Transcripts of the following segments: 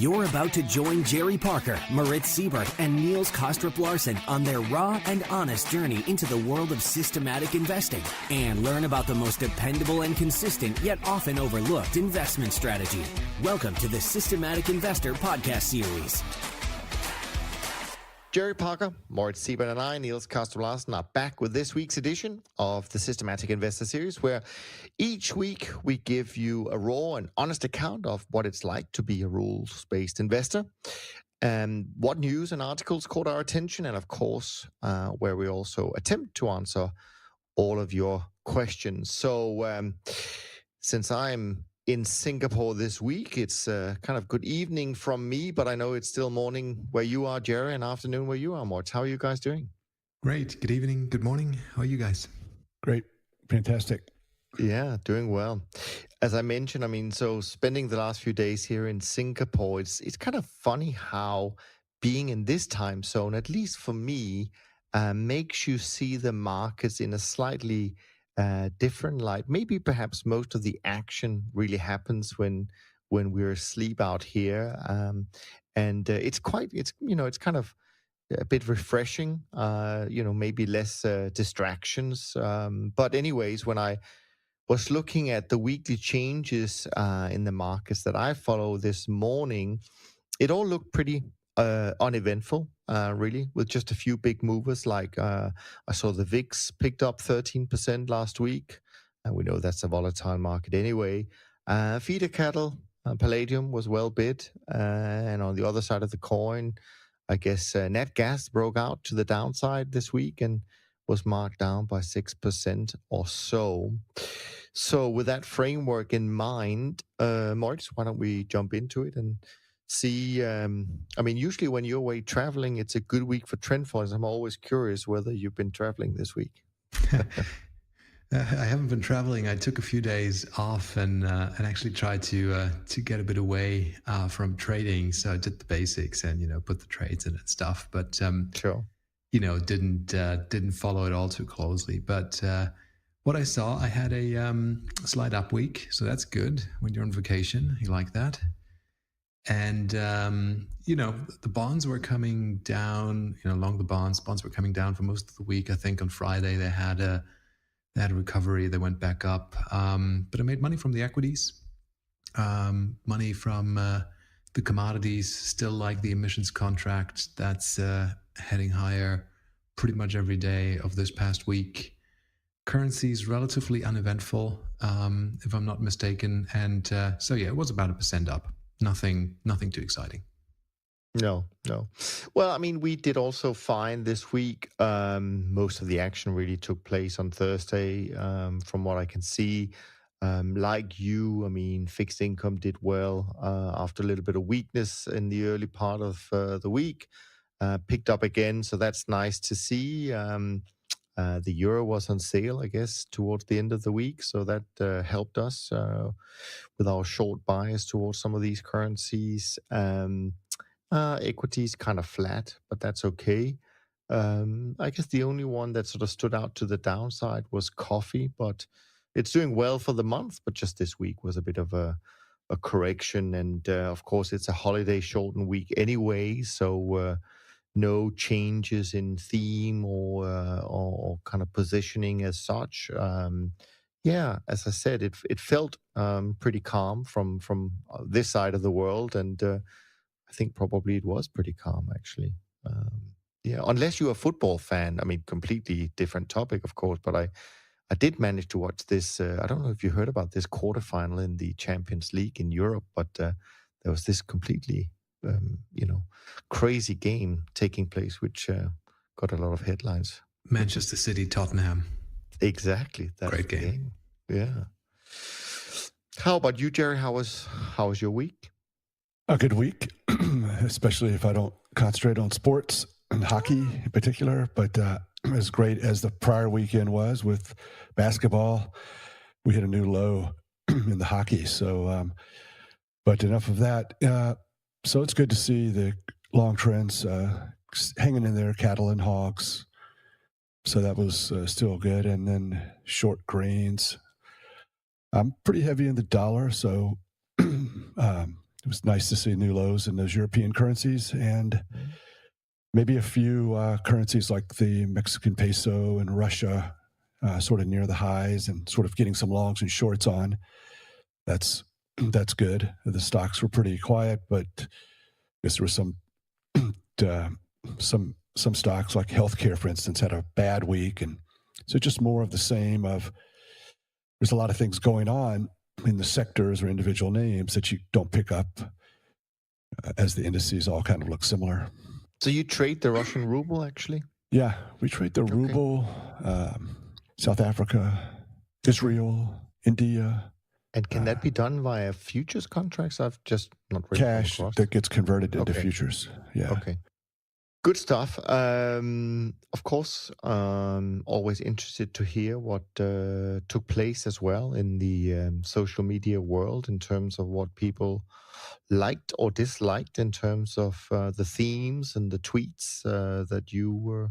You're about to join Jerry Parker, Moritz Siebert, and Niels Kostrup-Larsen on their raw and honest journey into the world of systematic investing and learn about the most dependable and consistent yet often overlooked investment strategy. Welcome to the Systematic Investor Podcast Series. Jerry Parker, Moritz Siebert, and I, Niels Kostrup-Larsen, are back with this week's edition of the Systematic Investor Series, where each week we give you a raw and honest account of what it's like to be a rules-based investor, and what news and articles caught our attention, and of course, where we also attempt to answer all of your questions. So since I'm in Singapore this week, it's kind of good evening from me, but I know it's still morning where you are, Jerry, and afternoon where you are, Mort. How are you guys doing? Great. Good evening. Good morning. How are you guys? Great. Fantastic. Yeah, doing well. As I mentioned, so spending the last few days here in Singapore, it's kind of funny how being in this time zone, at least for me, makes you see the markets in a slightly different light. Maybe perhaps most of the action really happens when we're asleep out here, and it's kind of a bit refreshing. Maybe less distractions. But anyways, when I was looking at the weekly changes in the markets that I follow this morning, it all looked pretty uneventful, really, with just a few big movers. Like I saw the VIX picked up 13% last week, and we know that's a volatile market anyway. Feeder cattle, palladium was well bid, and on the other side of the coin, I guess nat gas broke out to the downside this week and was marked down by 6% or so. So with that framework in mind, Moritz, why don't we jump into it and see, usually when you're away traveling, it's a good week for trend followers. I'm always curious whether you've been traveling this week. I haven't been traveling. I took a few days off and actually tried to get a bit away from trading. So I did the basics and put the trades in and stuff. But sure, didn't follow it all too closely. But what I saw, I had a slight up week, so that's good when you're on vacation. You like that. And, the bonds were coming down, along the bonds were coming down for most of the week. I think on Friday they had a recovery. They went back up. But I made money from the equities, money from the commodities, still like the emissions contract that's heading higher pretty much every day of this past week. Currencies relatively uneventful, if I'm not mistaken. And it was about 1% up. Nothing too exciting. No. Well, we did also find this week, most of the action really took place on Thursday, from what I can see. Like you, fixed income did well after a little bit of weakness in the early part of the week, picked up again. So that's nice to see. The euro was on sale, I guess, towards the end of the week. So that helped us with our short bias towards some of these currencies. Equities kind of flat, but that's okay. I guess the only one that sort of stood out to the downside was coffee, but it's doing well for the month, but just this week was a bit of a correction. And of course, it's a holiday shortened week anyway, so no changes in theme or kind of positioning as such. As I said, it felt pretty calm from this side of the world, and I think probably it was pretty calm actually. Unless you're a football fan, completely different topic, of course. But I did manage to watch this. I don't know if you heard about this quarterfinal in the Champions League in Europe, but there was this completely crazy game taking place, which got a lot of headlines. Manchester City, Tottenham. Exactly. That's great game. Yeah. How about you, Jerry? How was your week? A good week, especially if I don't concentrate on sports and hockey in particular. But as great as the prior weekend was with basketball, we hit a new low in the hockey. So, but enough of that. So it's good to see the long trends hanging in there, cattle and hogs. So that was still good. And then short grains. I'm pretty heavy in the dollar, so it was nice to see new lows in those European currencies, and maybe a few currencies like the Mexican peso and Russia sort of near the highs and sort of getting some longs and shorts on. That's good. The stocks were pretty quiet, but I guess there was some stocks like healthcare, for instance, had a bad week, and so just more of the same. There's a lot of things going on in the sectors or individual names that you don't pick up as the indices all kind of look similar. So you trade the Russian ruble, actually? Yeah, we trade the ruble, South Africa, Israel, India. And can that be done via futures contracts? I've just not really cash that gets converted into futures. Yeah. Okay. Good stuff. Of course, always interested to hear what took place as well in the social media world in terms of what people liked or disliked in terms of the themes and the tweets that you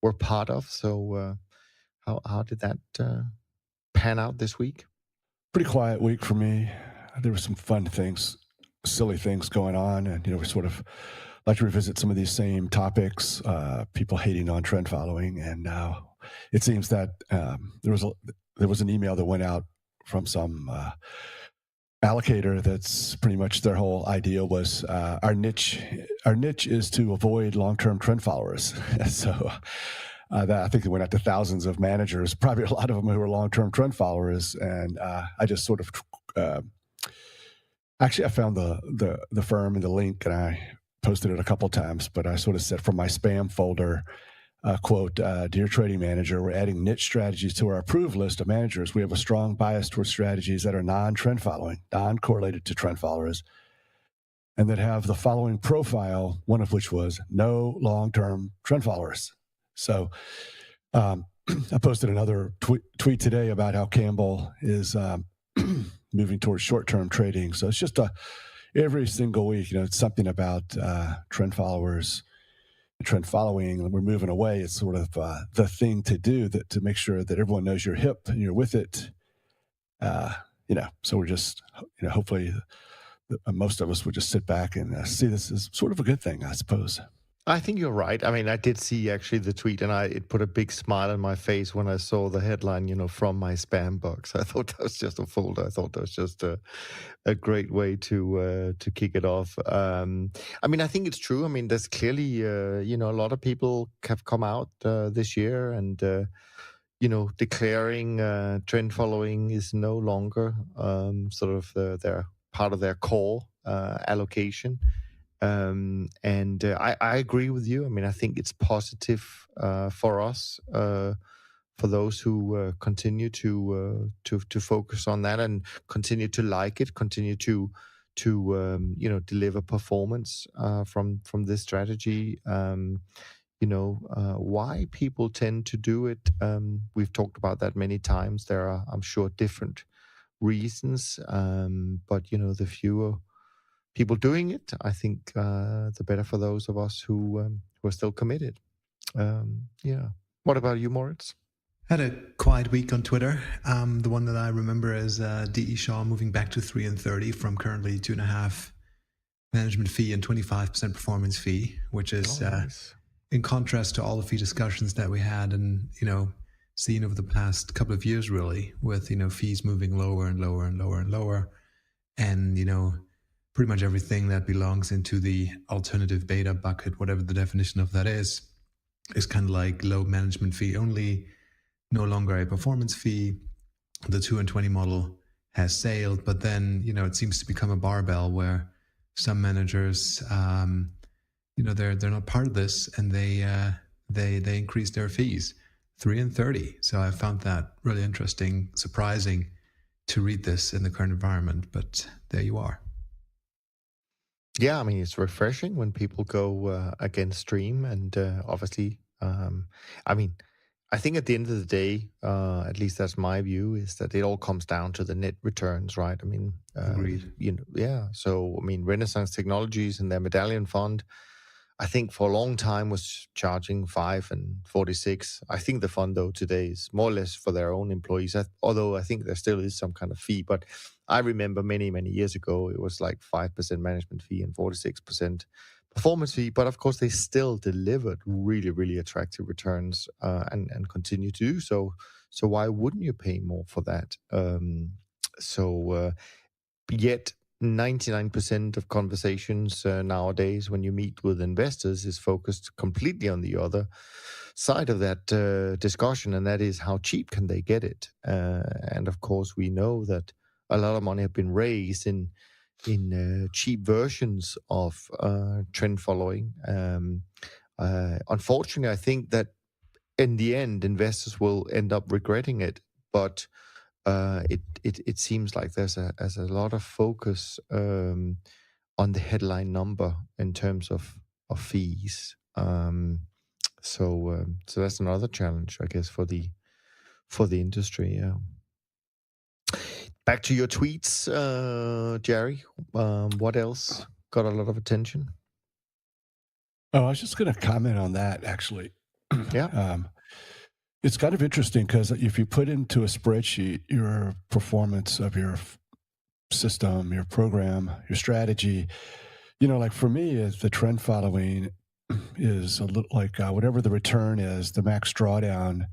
were part of. So how did that pan out this week? Pretty quiet week for me. There were some fun things, silly things going on, and we sort of like to revisit some of these same topics. People hating on trend following, and now it seems that there was an email that went out from some allocator that's pretty much their whole idea was our niche is to avoid long-term trend followers. So that I think it went out to thousands of managers, probably a lot of them who are long-term trend followers. And I just sort of actually I found the firm and the link, and I posted it a couple times, but I sort of said from my spam folder, quote, "Dear trading manager, we're adding niche strategies to our approved list of managers. We have a strong bias towards strategies that are non-trend following, non-correlated to trend followers, and that have the following profile, one of which was no long-term trend followers." So I posted another tweet today about how Campbell is moving towards short-term trading. So it's just every single week, it's something about trend followers, trend following, and we're moving away. It's sort of the thing to do to make sure that everyone knows you're hip and you're with it. So we're just, hopefully most of us would just sit back and see this as sort of a good thing, I suppose. I think you're right. I mean, I did see actually the tweet, and it put a big smile on my face when I saw the headline, from my spam box. I thought that was just a folder. I thought that was just a great way to kick it off. I mean, I think it's true. I mean, there's clearly, a lot of people have come out this year and, declaring trend following is no longer sort of their part of their core allocation. And I agree with you. I mean, I think it's positive for us, for those who continue to focus on that and continue to like it, continue to deliver performance from this strategy. Why people tend to do it. We've talked about that many times. There are, I'm sure, different reasons, but the fewer people doing it, I think the better for those of us who are still committed. What about you, Moritz? Had a quiet week on Twitter. The one that I remember is D.E. Shaw moving back to 3.30 from currently 2.5 management fee and 25% performance fee, which is nice. In contrast to all the fee discussions that we had and seen over the past couple of years, really, with fees moving lower and lower and lower and lower, and pretty much everything that belongs into the alternative beta bucket, whatever the definition of that is kind of like low management fee only, no longer a performance fee. The 2 and 20 model has sailed, but then, it seems to become a barbell where some managers, they're not part of this, and they increase their fees 3 and 30. So I found that really interesting, surprising to read this in the current environment, but there you are. Yeah, I mean, it's refreshing when people go against stream, and obviously, I think at the end of the day, at least that's my view, is that it all comes down to the net returns, right? I mean, agreed. So I mean, Renaissance Technologies and their Medallion Fund I think for a long time was charging 5 and 46. I think the fund though today is more or less for their own employees, although I think there still is some kind of fee. But I remember many years ago it was like 5% management fee and 46% performance fee. But of course they still delivered really attractive returns, and continue to do so. So why wouldn't you pay more for that? Yet 99% of conversations nowadays when you meet with investors is focused completely on the other side of that discussion, and that is how cheap can they get it. And of course we know that a lot of money have been raised in cheap versions of trend following. Unfortunately, I think that in the end investors will end up regretting it, but it seems like there's a lot of focus on the headline number in terms of fees. So that's another challenge, I guess, for the industry. Yeah. Back to your tweets, Jerry. What else got a lot of attention? Oh, I was just going to comment on that actually. Yeah. It's kind of interesting because if you put into a spreadsheet your performance of your system, your program, your strategy, like for me, the trend following is a little like whatever the return is, the max drawdown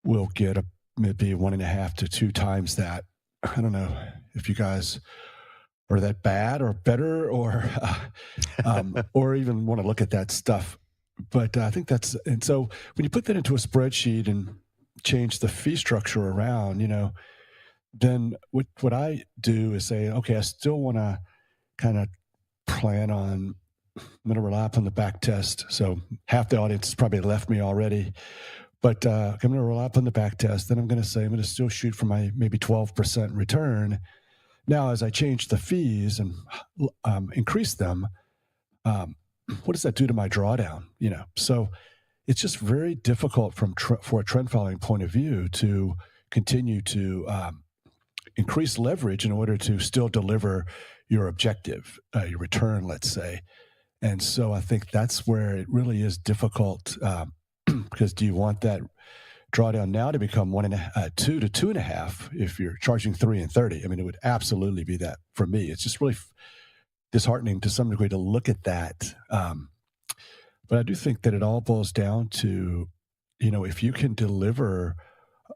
will get maybe 1.5 to 2 times that. I don't know if you guys are that bad or better or even want to look at that stuff. But I think and so when you put that into a spreadsheet and change the fee structure around, then what I do is say, okay, I still want to kind of plan on, I'm going to rely upon the back test. So half the audience has probably left me already, but I'm going to rely upon the back test. Then I'm going to say, I'm going to still shoot for my maybe 12% return. Now, as I change the fees and increase them, what does that do to my drawdown? So it's just very difficult for a trend following point of view to continue to increase leverage in order to still deliver your objective, your return, let's say. And so I think that's where it really is difficult, because do you want that drawdown now to become 2 to 2.5 if you're charging 3 and 30? I mean, it would absolutely be that for me. It's just really disheartening to some degree to look at that. But I do think that it all boils down to, if you can deliver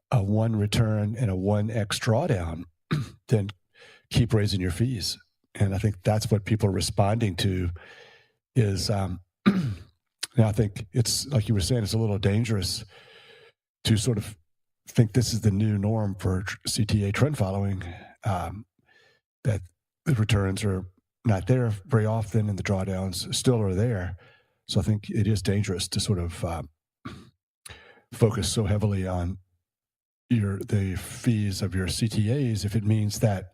a 1 return and a 1x drawdown, then keep raising your fees. And I think that's what people are responding to is, now I think it's like you were saying, it's a little dangerous to sort of think this is the new norm for CTA trend following, that the returns are not there very often and the drawdowns still are there. So I think it is dangerous to sort of focus so heavily on the fees of your CTAs if it means that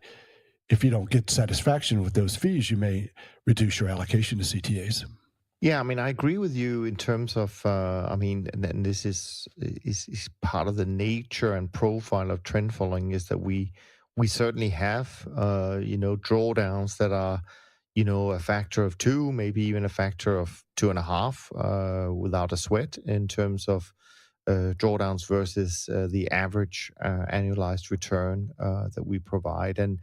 if you don't get satisfaction with those fees, you may reduce your allocation to CTAs. Yeah, I mean, I agree with you in terms of, and this is part of the nature and profile of trend following is that we certainly have, drawdowns that are, a factor of 2, maybe even a factor of 2.5, without a sweat in terms of drawdowns versus the average annualized return that we provide. And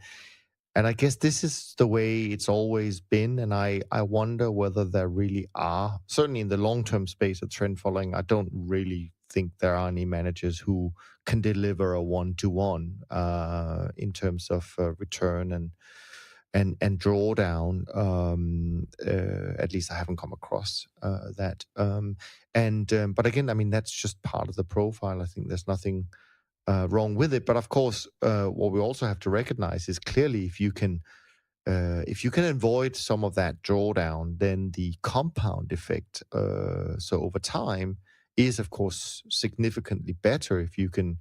I guess this is the way it's always been. And I wonder whether there really are, certainly in the long-term space of trend following, I don't really think there are any managers who can deliver a 1-to-1 in terms of return and drawdown. At least I haven't come across that. But again, I mean, that's just part of the profile. I think there's nothing wrong with it. But of course, what we also have to recognize is clearly if you can avoid some of that drawdown, then the compound effect, so over time, is of course significantly better if you can,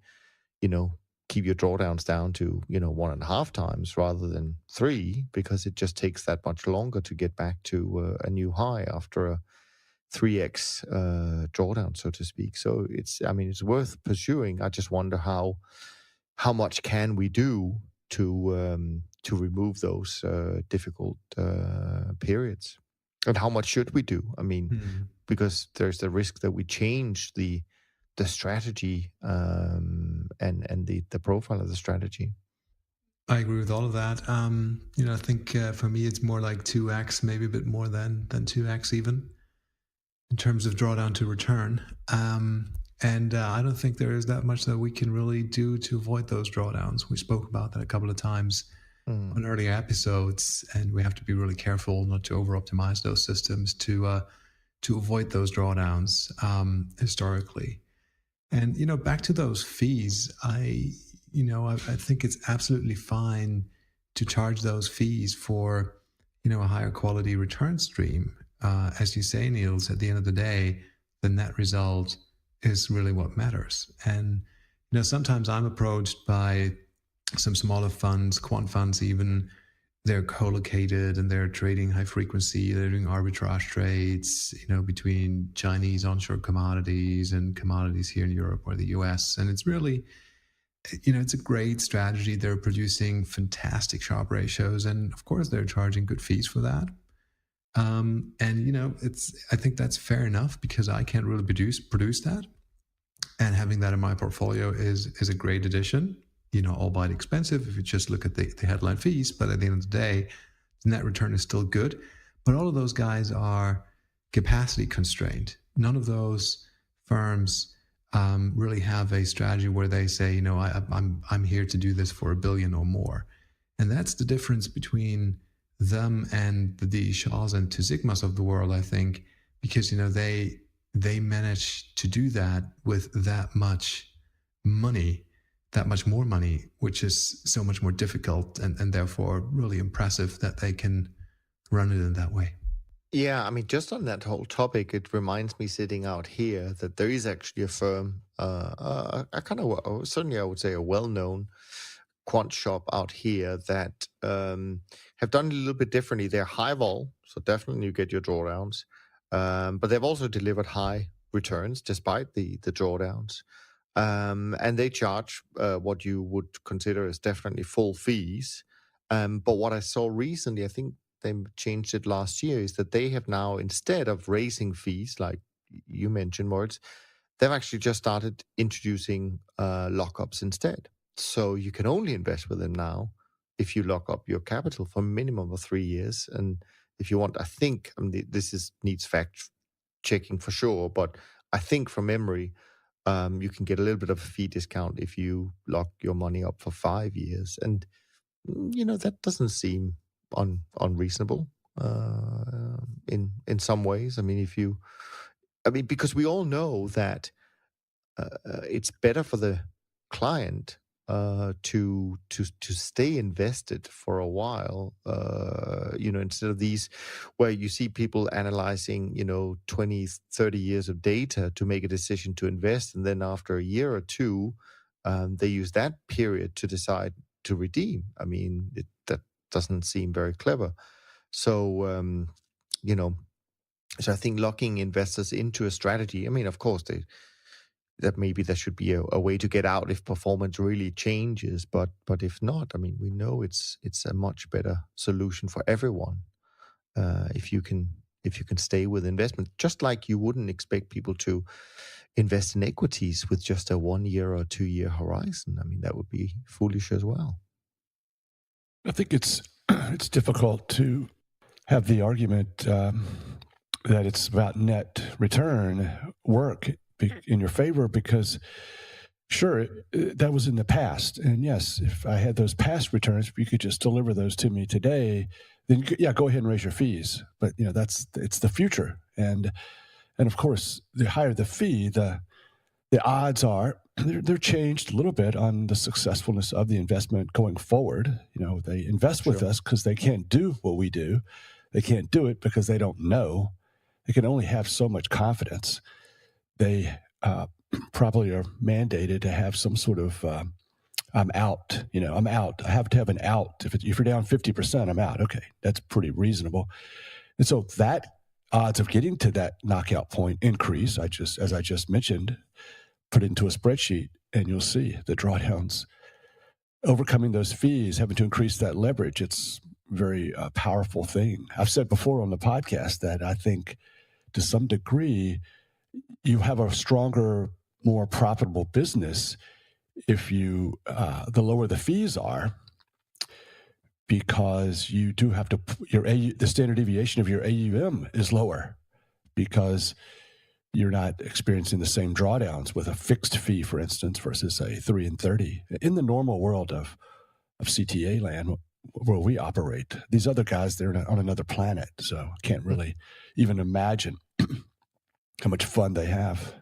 keep your drawdowns down to 1.5 times rather than 3, because it just takes that much longer to get back to a new high after a 3x drawdown, so to speak. So it's worth pursuing. I just wonder how much can we do to remove those difficult periods. And how much should we do? I mean, Hmm. because there's the risk that we change the strategy, and the profile of the strategy. I agree with all of that. I think for me it's more like 2x, maybe a bit more than 2x even, in terms of drawdown to return. And I don't think there is that much that we can really do to avoid those drawdowns. We spoke about that a couple of times on earlier episodes, and we have to be really careful not to over-optimize those systems to avoid those drawdowns historically. And back to those fees, I think it's absolutely fine to charge those fees for a higher quality return stream. As you say, Niels, at the end of the day, the net result is really what matters. And sometimes I'm approached by some smaller funds, quant funds even. They're co-located and they're trading high frequency. They're doing arbitrage trades, between Chinese onshore commodities and commodities here in Europe or the US. And it's really, it's a great strategy. They're producing fantastic Sharpe ratios. And of course, they're charging good fees for that. And I think that's fair enough because I can't really produce that. And having that in my portfolio is a great addition. Albeit expensive if you just look at the headline fees, but at the end of the day, the net return is still good. But all of those guys are capacity constrained. None of those firms really have a strategy where they say, I'm here to do this for $1 billion or more. And that's the difference between them and the D. Shaws and Two Sigmas of the world, I think, because they manage to do that with that much money, that much more money, which is so much more difficult and therefore really impressive that they can run it in that way. Yeah, I mean, just on that whole topic, it reminds me sitting out here that there is actually a firm, a kind of, certainly I would say a well-known quant shop out here that have done it a little bit differently. They're high vol, so definitely you get your drawdowns, but they've also delivered high returns despite the drawdowns. And they charge what you would consider as definitely full fees. But what I saw recently, I think they changed it last year, is that they have now, instead of raising fees, like you mentioned, Moritz, they've actually just started introducing lockups instead. So you can only invest with them now if you lock up your capital for a minimum of 3 years. And if you want, I think, this needs fact checking for sure, but I think from memory, you can get a little bit of a fee discount if you lock your money up for 5 years. And, that doesn't seem unreasonable in some ways. I mean, because we all know that it's better for the client to stay invested for a while, instead of these where you see people analyzing 20, 30 years of data to make a decision to invest, and then after a year or two they use that period to decide to redeem. I mean, that doesn't seem very clever. So so I think locking investors into a strategy, I mean, of course that maybe there should be a way to get out if performance really changes, but if not, I mean, we know it's a much better solution for everyone if you can stay with investment, just like you wouldn't expect people to invest in equities with just a 1 year or 2 year horizon. I mean, that would be foolish as well. I think it's difficult to have the argument that it's about net return work in your favor, because sure, that was in the past. And yes, if I had those past returns, if you could just deliver those to me today, then yeah, go ahead and raise your fees. But it's the future. And of course, the higher the fee, the odds are they're changed a little bit on the successfulness of the investment going forward. They invest with us because they can't do what we do. They can't do it because they don't know. They can only have so much confidence. They probably are mandated to have some sort of I'm out. I'm out. I have to have an out. If you're down 50%, I'm out. Okay, that's pretty reasonable. And so that odds of getting to that knockout point increase. As I just mentioned, put it into a spreadsheet, and you'll see the drawdowns overcoming those fees, having to increase that leverage. It's very powerful thing. I've said before on the podcast that I think to some degree you have a stronger, more profitable business if you the lower the fees are, because you do have to the standard deviation of your AUM is lower because you're not experiencing the same drawdowns with a fixed fee, for instance, versus a 3 and 30. In the normal world of CTA land where we operate, these other guys, they're on another planet, so I can't really even imagine how much fun they have.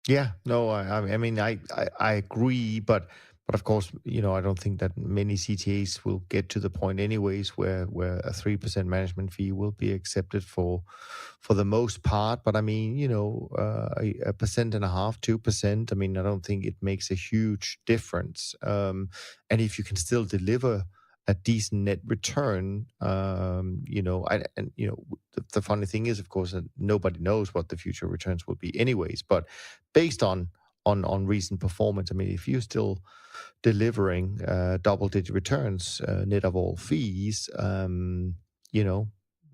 Yeah, no, I mean, I agree, but of course, I don't think that many CTAs will get to the point, anyways, where a 3% management fee will be accepted for the most part. But I mean, a 1.5%, 2%. I mean, I don't think it makes a huge difference. And if you can still deliver a decent net return, the funny thing is, of course, that nobody knows what the future returns will be, anyways. But based on recent performance, I mean, if you're still delivering double-digit returns net of all fees,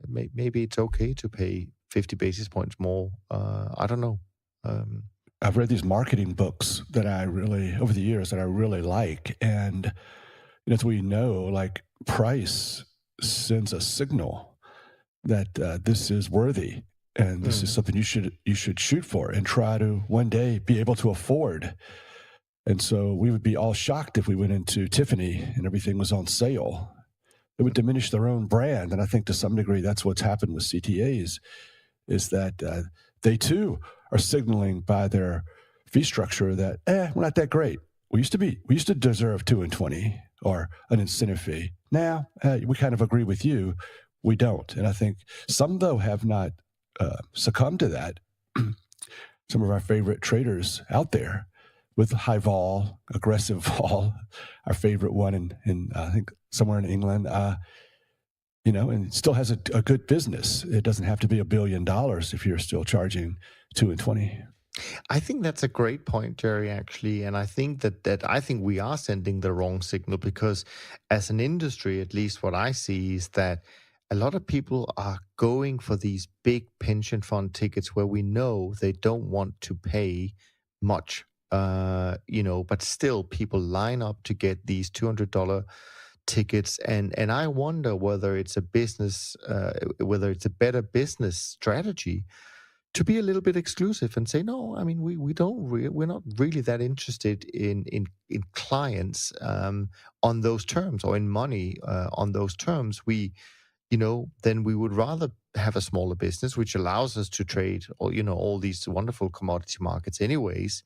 maybe it's okay to pay 50 basis points more. I don't know. I've read these marketing books that over the years, that I really like, and as we know, like, price sends a signal that this is worthy, and this is something you should shoot for and try to one day be able to afford. And so we would be all shocked if we went into Tiffany and everything was on sale. It would diminish their own brand. And I think to some degree that's what's happened with CTAs, is that they too are signaling by their fee structure that we're not that great. We used to deserve 2 and 20 or an incentive fee. Now we kind of agree with you. We don't. And I think some, though, have not succumbed to that. Some of our favorite traders out there with high vol, aggressive vol, our favorite one in I think somewhere in England, and it still has a good business. It doesn't have to be $1 billion if you're still charging 2 and 20. I think that's a great point, Jerry, actually. And I think that I think we are sending the wrong signal, because as an industry, at least what I see is that a lot of people are going for these big pension fund tickets where we know they don't want to pay much, but still people line up to get these $200 tickets. And I wonder whether it's a better business strategy to be a little bit exclusive and say, no, I mean, we're not really that interested in clients on those terms, or in money on those terms. Then we would rather have a smaller business, which allows us to trade all these wonderful commodity markets anyways.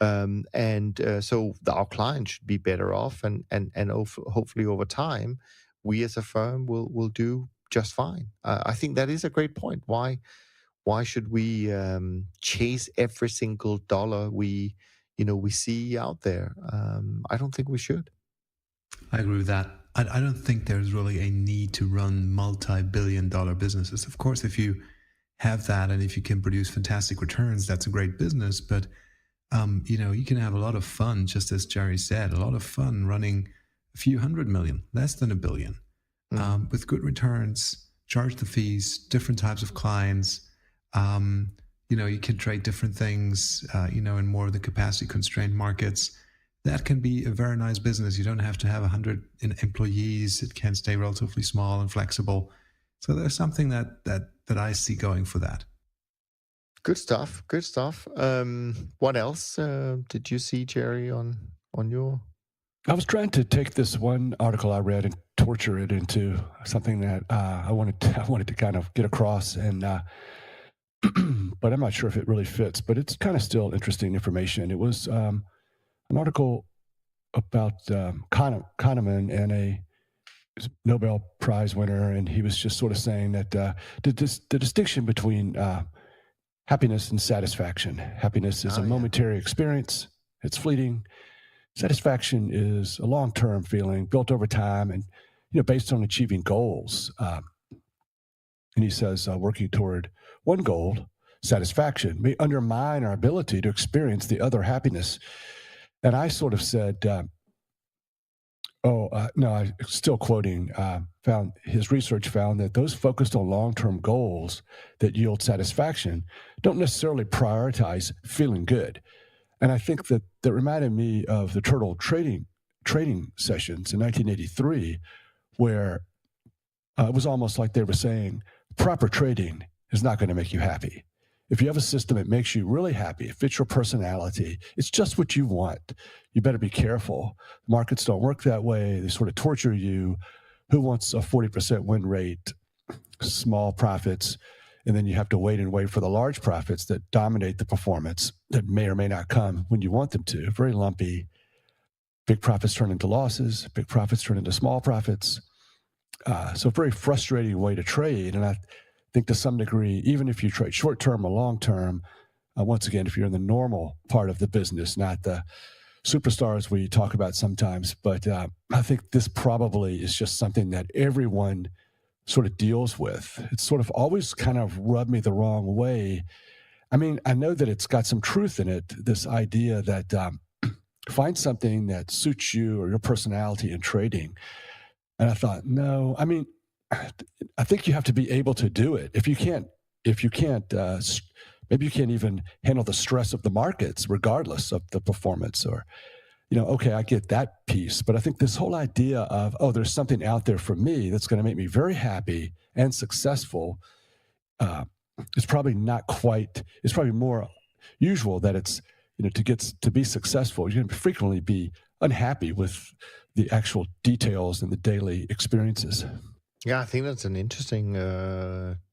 So our clients should be better off, and hopefully over time, we as a firm will do just fine. I think that is a great point. Why should we chase every single dollar we see out there? I don't think we should. I agree with that. I don't think there's really a need to run multi-billion-dollar businesses. Of course, if you have that and if you can produce fantastic returns, that's a great business. But you can have a lot of fun, just as Jerry said, a lot of fun running a few $100 million, less than $1 billion, with good returns. Charge the fees, different types of clients. You can trade different things, in more of the capacity constrained markets. That can be a very nice business. You don't have to have 100 employees. It can stay relatively small and flexible. So there's something that I see going for that. Good stuff. Good stuff. What else did you see, Jerry, on your? I was trying to take this one article I read and torture it into something that I wanted to kind of get across, and but I'm not sure if it really fits. But it's kind of still interesting information. It was an article about Kahneman and a Nobel Prize winner, and he was just sort of saying that the distinction between happiness and satisfaction. Happiness is a momentary experience. It's fleeting. Satisfaction is a long-term feeling built over time and, based on achieving goals. And he says working toward one goal, satisfaction, may undermine our ability to experience the other, happiness. And I sort of said, No, I still quoting. Found his research found that those focused on long-term goals that yield satisfaction don't necessarily prioritize feeling good. And I think that reminded me of the turtle trading sessions in 1983, where it was almost like they were saying proper trading is not going to make you happy. If you have a system that makes you really happy, it fits your personality, it's just what you want, you better be careful. Markets don't work that way. They sort of torture you. Who wants a 40% win rate, small profits, and then you have to wait and wait for the large profits that dominate the performance that may or may not come when you want them to? Very lumpy. Big profits turn into losses. Big profits turn into small profits. So a very frustrating way to trade. And I think to some degree, even if you trade short term or long term, once again, if you're in the normal part of the business, not the superstars we talk about sometimes, but I think this probably is just something that everyone sort of deals with. It's sort of always kind of rubbed me the wrong way. I mean, I know that it's got some truth in it, this idea that find something that suits you or your personality in trading. And I thought, no, I mean, I think you have to be able to do it. If you can't, maybe you can't even handle the stress of the markets, regardless of the performance. Or, okay, I get that piece, but I think this whole idea of, there's something out there for me that's going to make me very happy and successful, is probably not quite. It's probably more usual that it's to be successful, you're going to frequently be unhappy with the actual details and the daily experiences. Yeah, I think that's an interesting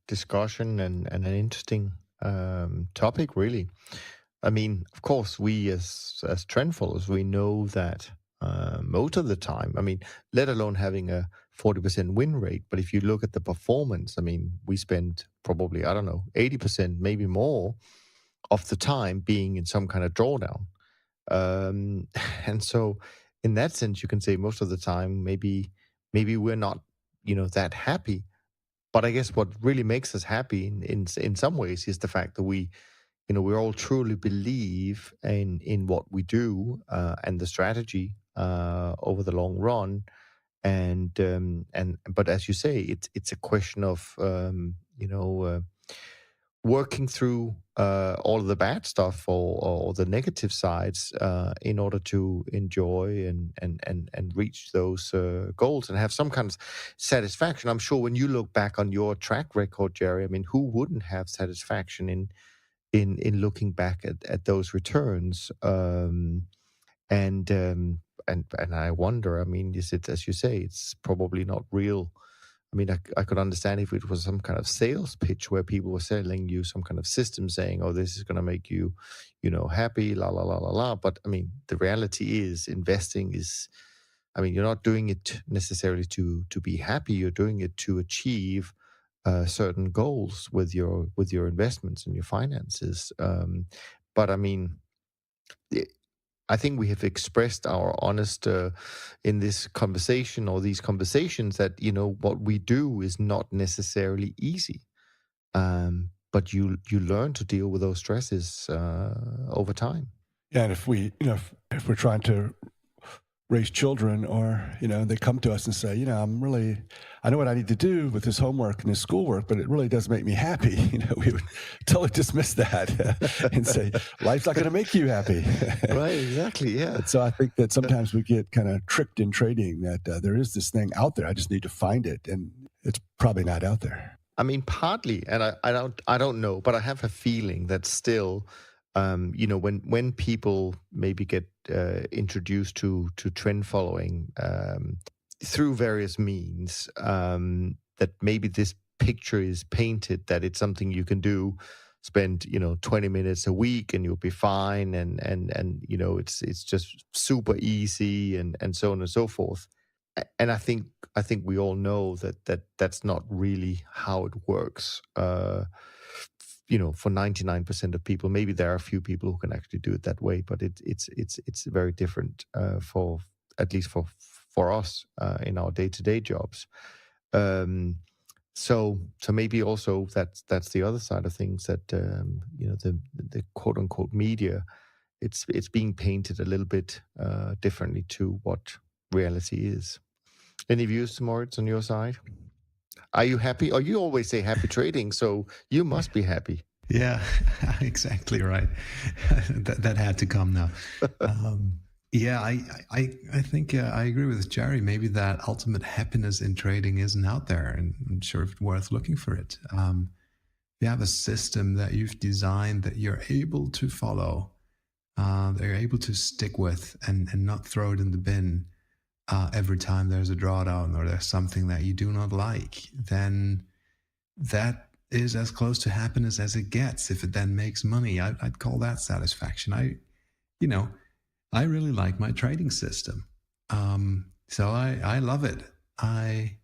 discussion and an interesting topic, really. I mean, of course, we as trend followers, we know that most of the time, I mean, let alone having a 40% win rate, but if you look at the performance, I mean, we spend probably, 80%, maybe more of the time being in some kind of drawdown. And so in that sense, you can say most of the time, maybe we're not, that happy. But I guess what really makes us happy in some ways is the fact that we all truly believe in what we do and the strategy over the long run. But as you say, it's a question of working through all of the bad stuff or the negative sides in order to enjoy and reach those goals and have some kind of satisfaction. I'm sure when you look back on your track record, Jerry, I mean, who wouldn't have satisfaction in looking back at those returns? And I wonder, I mean, is it, as you say, it's probably not real. I mean, I could understand if it was some kind of sales pitch where people were selling you some kind of system saying, oh, this is going to make you, happy, la, la, la, la, la. But I mean, the reality is investing is, I mean, you're not doing it necessarily to be happy. You're doing it to achieve certain goals with your investments and your finances. But I mean, I think we have expressed our honest in this conversation or these conversations that what we do is not necessarily easy, but you learn to deal with those stresses over time. Yeah, and if we if we're trying to raise children, or they come to us and say, I know what I need to do with this homework and this schoolwork, but it really does make me happy. We would totally dismiss that and say, life's not going to make you happy. Right, exactly, yeah. And so I think that sometimes we get kind of tricked in trading that there is this thing out there. I just need to find it, and it's probably not out there. I mean, partly, and I don't know, but I have a feeling that still, when people maybe get introduced to trend following through various means, that maybe this picture is painted that it's something you can do, spend 20 minutes a week and you'll be fine, and it's just super easy and so on and so forth. And I think we all know that's not really how it works. For 99% of people, maybe there are a few people who can actually do it that way, but it's very different for at least for us in our day-to-day jobs. So maybe also that's the other side of things, that the quote unquote media, it's being painted a little bit differently to what reality is. Any views, Moritz, on your side? Are you happy? Or you always say happy trading, so you must be happy. Yeah, exactly right. that had to come now. Yeah, I think I agree with Jerry. Maybe that ultimate happiness in trading isn't out there, and I'm sure it's worth looking for it. You have a system that you've designed that you're able to follow, that you're able to stick with, and not throw it in the bin every time there's a drawdown or there's something that you do not like. Then that is as close to happiness as it gets. If it then makes money, I'd call that satisfaction. I really like my trading system. So I love it. I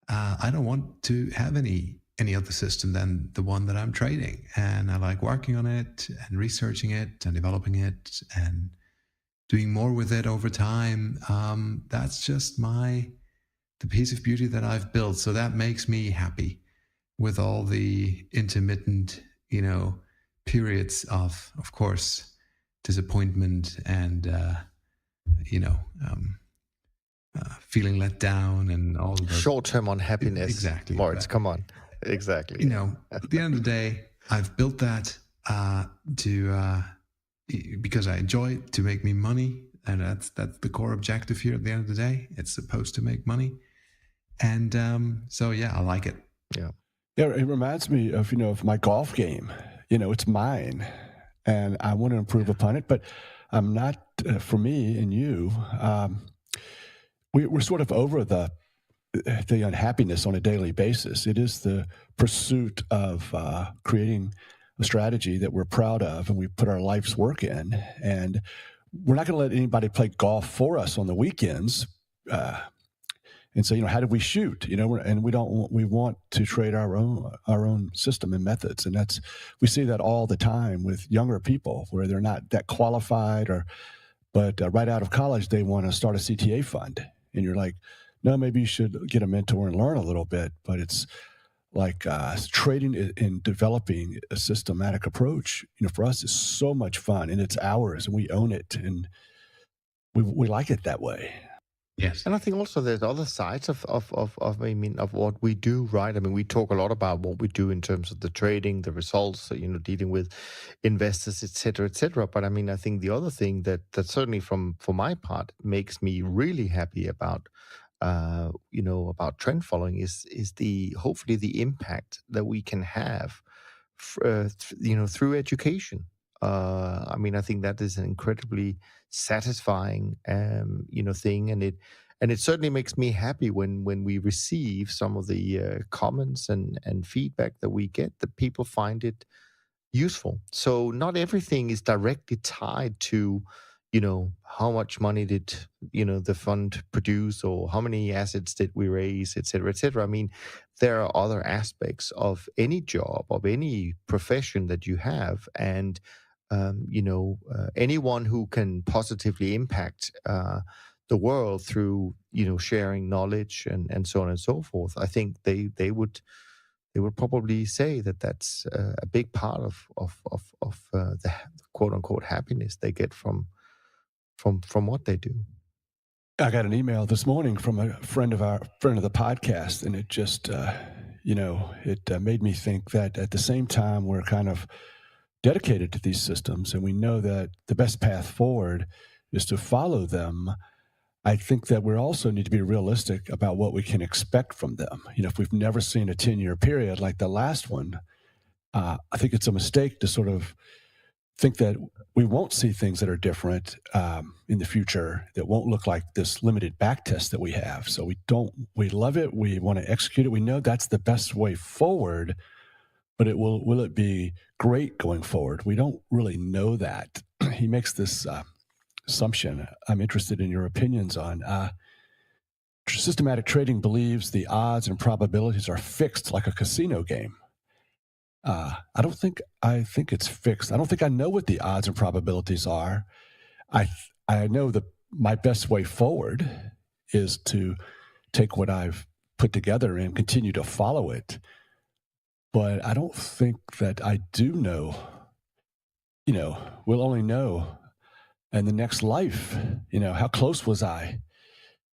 don't want to have any other system than the one that I'm trading. And I like working on it and researching it and developing it and doing more with it over time. That's just the piece of beauty that I've built. So that makes me happy, with all the intermittent, periods of course, disappointment and, feeling let down and all of those. Short-term unhappiness. Exactly. Moritz, come on. Exactly. At the end of the day, I've built that because I enjoy it, to make me money. And that's the core objective here at the end of the day. It's supposed to make money. And so, yeah, I like it. Yeah. Yeah, it reminds me of my golf game. It's mine, and I want to improve upon it. But I'm not. For me and you, we're sort of over the unhappiness on a daily basis. It is the pursuit of creating a strategy that we're proud of, and we put our life's work in. And we're not going to let anybody play golf for us on the weekends. And so, how do we shoot? And we want to trade our own system and methods, and we see that all the time with younger people where they're not that qualified, but right out of college they want to start a CTA fund, and you're like, no, maybe you should get a mentor and learn a little bit. But it's like trading and developing a systematic approach. For us, is so much fun, and it's ours, and we own it, and we like it that way. Yes. And I think also there's other sides of what we do, right? I mean, we talk a lot about what we do in terms of the trading, the results, dealing with investors, et cetera. But I mean, I think the other thing that certainly for my part makes me really happy about trend following is hopefully the impact that we can have, through education. I mean, I think that is an incredibly satisfying, thing, and it certainly makes me happy when we receive some of the comments and feedback that we get, that people find it useful. So not everything is directly tied to, how much money did, the fund produce, or how many assets did we raise, et cetera, et cetera. I mean, there are other aspects of any job, of any profession that you have, and anyone who can positively impact the world through sharing knowledge and so on and so forth, I think they would probably say that that's a big part of the quote unquote happiness they get from what they do. I got an email this morning from a friend of the podcast, and it just it made me think that at the same time we're kind of dedicated to these systems, and we know that the best path forward is to follow them. I think that we also need to be realistic about what we can expect from them. If we've never seen a 10-year period like the last one, I think it's a mistake to sort of think that we won't see things that are different in the future, that won't look like this limited back test that we have. So we love it. We want to execute it. We know that's the best way forward. But will it be great going forward? We don't really know that. He makes this assumption. I'm interested in your opinions on. Systematic trading believes the odds and probabilities are fixed like a casino game. I think it's fixed. I don't think I know what the odds and probabilities are. I know that my best way forward is to take what I've put together and continue to follow it. But I don't think that I do know. We'll only know in the next life, how close was I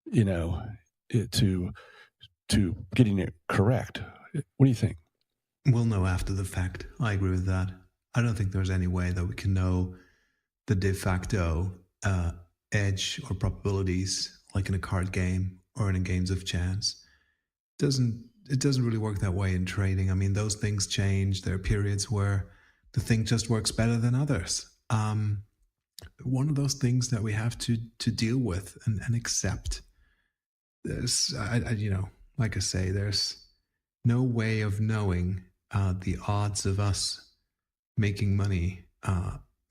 you know, to getting it correct. What do you think? We'll know after the fact. I agree with that. I don't think there's any way that we can know the de facto edge or probabilities like in a card game or in games of chance. It doesn't really work that way in trading. I mean, those things change. There are periods where the thing just works better than others. One of those things that we have to deal with and accept. There's, like I say, there's no way of knowing the odds of us making money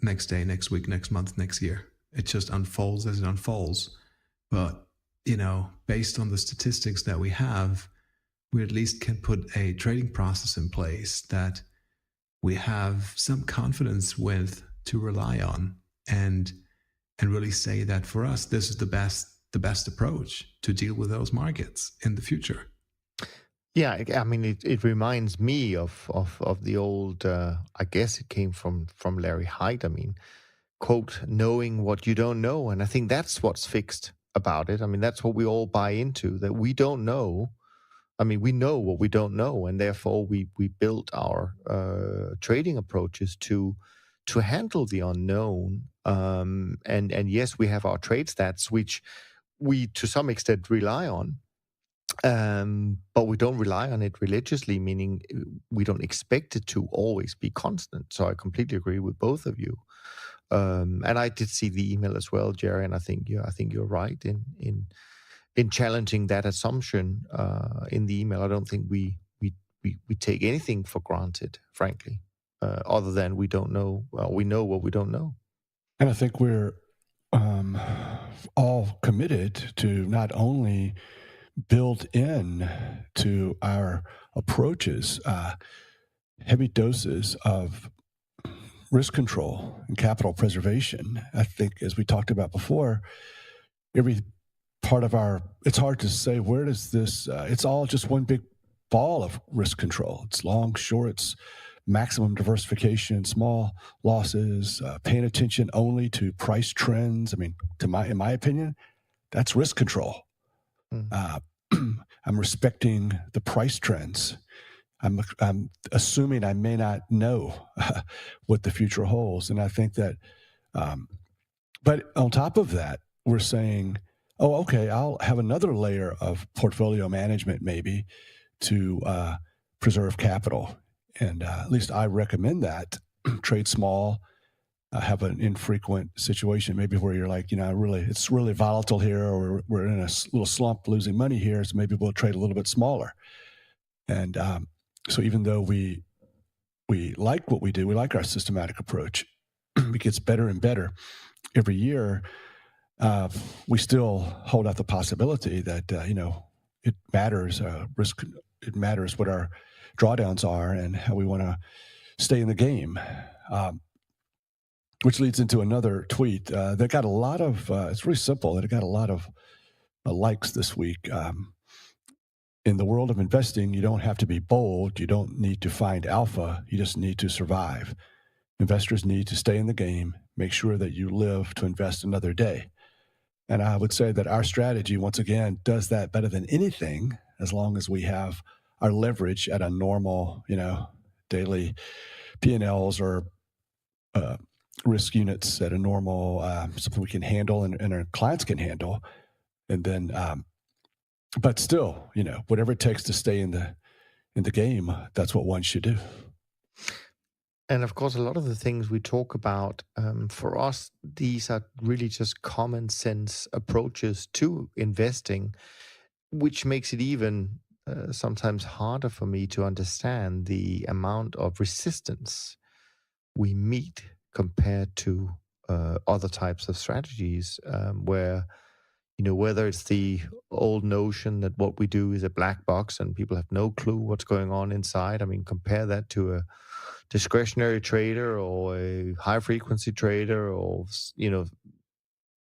next day, next week, next month, next year. It just unfolds as it unfolds. But, based on the statistics that we have, we at least can put a trading process in place that we have some confidence with to rely on and really say that for us, this is the best approach to deal with those markets in the future. Yeah, I mean, it reminds me of the old. I guess it came from Larry Hyde. I mean, quote, knowing what you don't know, and I think that's what's fixed about it. I mean, that's what we all buy into, that we don't know. I mean, we know what we don't know, and therefore we built our trading approaches to handle the unknown. And yes, we have our trade stats, which we to some extent rely on. But we don't rely on it religiously, meaning we don't expect it to always be constant. So I completely agree with both of you. And I did see the email as well, Jerry, and I think you're right in challenging that assumption in the email. I don't think we take anything for granted, frankly, other than we don't know. We know what we don't know. And I think we're all committed to not only build in to our approaches heavy doses of risk control and capital preservation. I think, as we talked about before, every part of it's hard to say where does this, it's all just one big ball of risk control. It's long, shorts, maximum diversification, small losses, paying attention only to price trends. I mean, in my opinion, that's risk control. I'm respecting the price trends. I'm assuming I may not know what the future holds. And I think that, but on top of that, we're saying, oh, okay, I'll have another layer of portfolio management maybe to preserve capital. And at least I recommend that. Trade small, have an infrequent situation, maybe where you're like, it's really volatile here, or we're in a little slump losing money here, so maybe we'll trade a little bit smaller. And so even though we like what we do, we like our systematic approach, it gets better and better every year, we still hold out the possibility that, it matters, risk, it matters what our drawdowns are and how we want to stay in the game. Which leads into another tweet that got a lot of, it's really simple, and it got a lot of likes this week. In the world of investing, you don't have to be bold. You don't need to find alpha. You just need to survive. Investors need to stay in the game, make sure that you live to invest another day. And I would say that our strategy, once again, does that better than anything, as long as we have our leverage at a normal, daily P&Ls or risk units at a normal, something we can handle and our clients can handle. And then, but still, whatever it takes to stay in the game, that's what one should do. And of course, a lot of the things we talk about, for us, these are really just common sense approaches to investing, which makes it even sometimes harder for me to understand the amount of resistance we meet compared to other types of strategies, where, whether it's the old notion that what we do is a black box and people have no clue what's going on inside. I mean, compare that to a discretionary trader or a high frequency trader, or,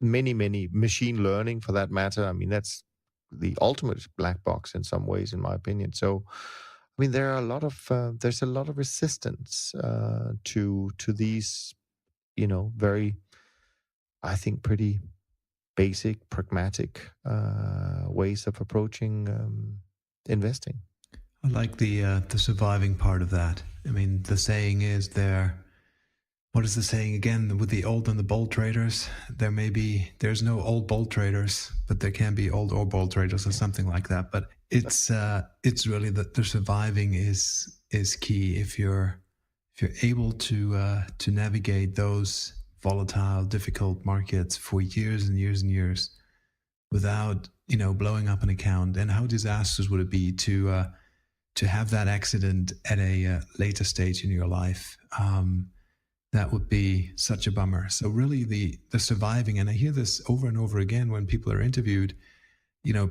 many machine learning for that matter. I mean, that's the ultimate black box in some ways, in my opinion. So, I mean, there's a lot of resistance to these, very, I think, pretty basic, pragmatic ways of approaching investing. I like the surviving part of that. I mean, the saying is there. What is the saying again? With the old and the bold traders, there's no old bold traders, but there can be old or bold traders or something like that. But it's really that the surviving is key. If you're able to navigate those volatile, difficult markets for years and years and years without blowing up an account, and how disastrous would it be to have that accident at a later stage in your life? That would be such a bummer. So really the surviving, and I hear this over and over again when people are interviewed,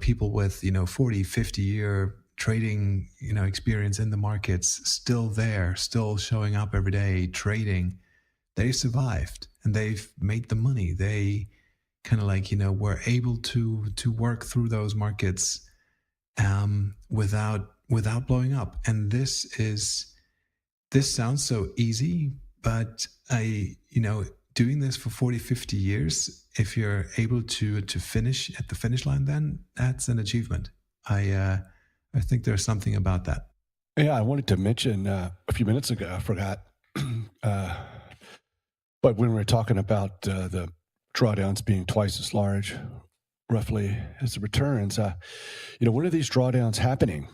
people with, 40, 50 year trading, experience in the markets, still there, still showing up every day, trading. They survived and they've made the money. They kind of were able to work through those markets without blowing up. And this sounds so easy, but doing this for 40, 50 years, if you're able to finish at the finish line, then that's an achievement. I think there's something about that. Yeah, I wanted to mention a few minutes ago, I forgot, but when we were talking about the drawdowns being twice as large, roughly, as the returns, when are these drawdowns happening?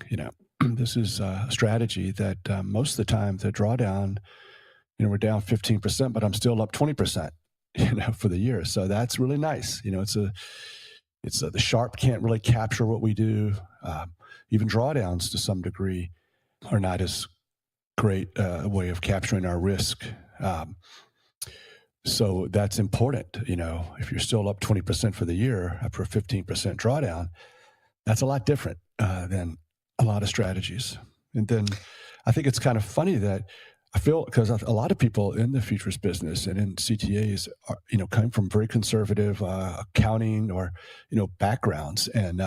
This is a strategy that most of the time the drawdown, we're down 15%, but I'm still up 20%, for the year. So that's really nice. The Sharp can't really capture what we do. Even drawdowns to some degree are not as great a way of capturing our risk. So that's important. If you're still up 20% for the year after a 15% drawdown, that's a lot different than a lot of strategies. And then I think it's kind of funny that I feel, because a lot of people in the futures business and in CTAs are, come from very conservative accounting or, backgrounds. And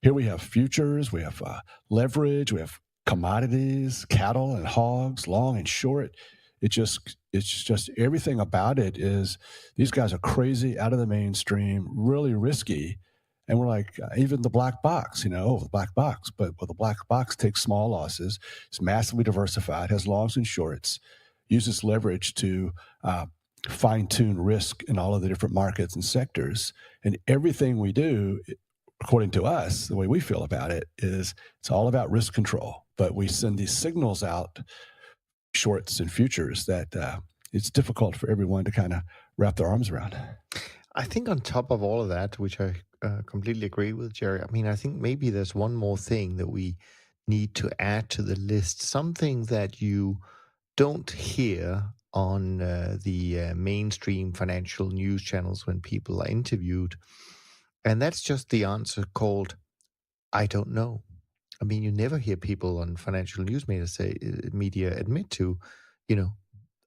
here we have futures, we have leverage, we have commodities, cattle and hogs, long and short. It's just everything about it is these guys are crazy, out of the mainstream, really risky. And we're like, even the black box, the black box. But the black box takes small losses. It's massively diversified, has longs and shorts, uses leverage to fine-tune risk in all of the different markets and sectors. And everything we do, according to us, the way we feel about it, is it's all about risk control. But we send these signals out, shorts and futures, that it's difficult for everyone to kind of wrap their arms around. I think on top of all of that, which I completely agree with, Jerry, I think maybe there's one more thing that we need to add to the list, something that you don't hear on the mainstream financial news channels when people are interviewed. And that's just the answer called, I don't know. You never hear people on financial news media admit to,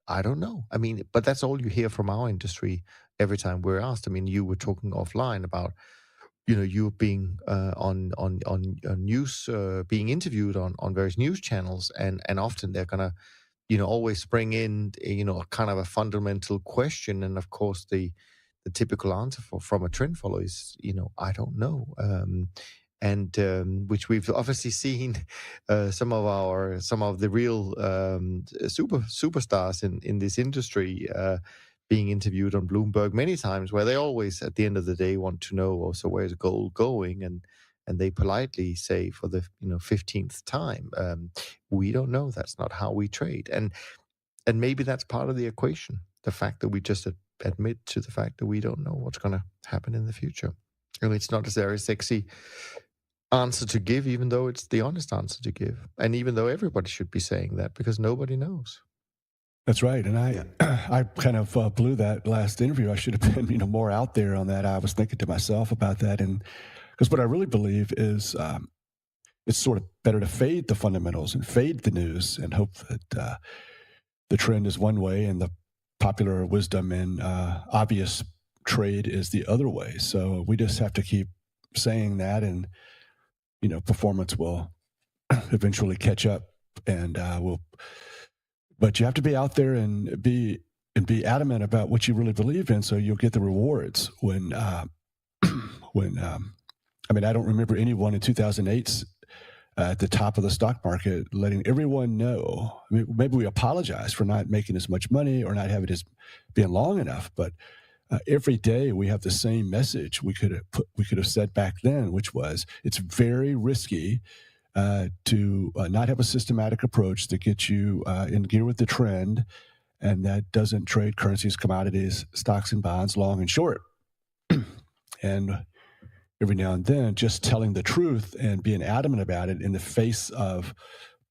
I don't know. But that's all you hear from our industry every time we're asked. You were talking offline about, you being on news, being interviewed on various news channels, and often they're gonna, always spring in, kind of a fundamental question, and of course the typical answer from a trend follower is, I don't know. Which we've obviously seen some of the real superstars in this industry being interviewed on Bloomberg many times, where they always at the end of the day want to know also where's gold going, and they politely say for the 15th time, we don't know, that's not how we trade. And maybe that's part of the equation, the fact that we just admit to the fact that we don't know what's going to happen in the future. It's not a very sexy answer to give, even though it's the honest answer to give, and even though everybody should be saying that, because nobody knows. That's right. And I kind of blew that last interview. I should have been more out there on that. I was thinking to myself about that, and because what I really believe is it's sort of better to fade the fundamentals and fade the news and hope that the trend is one way and the popular wisdom and obvious trade is the other way. So we just have to keep saying that, and performance will eventually catch up, and but you have to be out there and be and be adamant about what you really believe in, so you'll get the rewards. When I mean, I don't remember anyone in 2008 at the top of the stock market letting everyone know. I mean, maybe we apologize for not making as much money or not having it as being long enough, but every day we have the same message we could have said back then, which was it's very risky to not have a systematic approach that gets you in gear with the trend, and that doesn't trade currencies, commodities, stocks, and bonds, long and short. And every now and then, just telling the truth and being adamant about it in the face of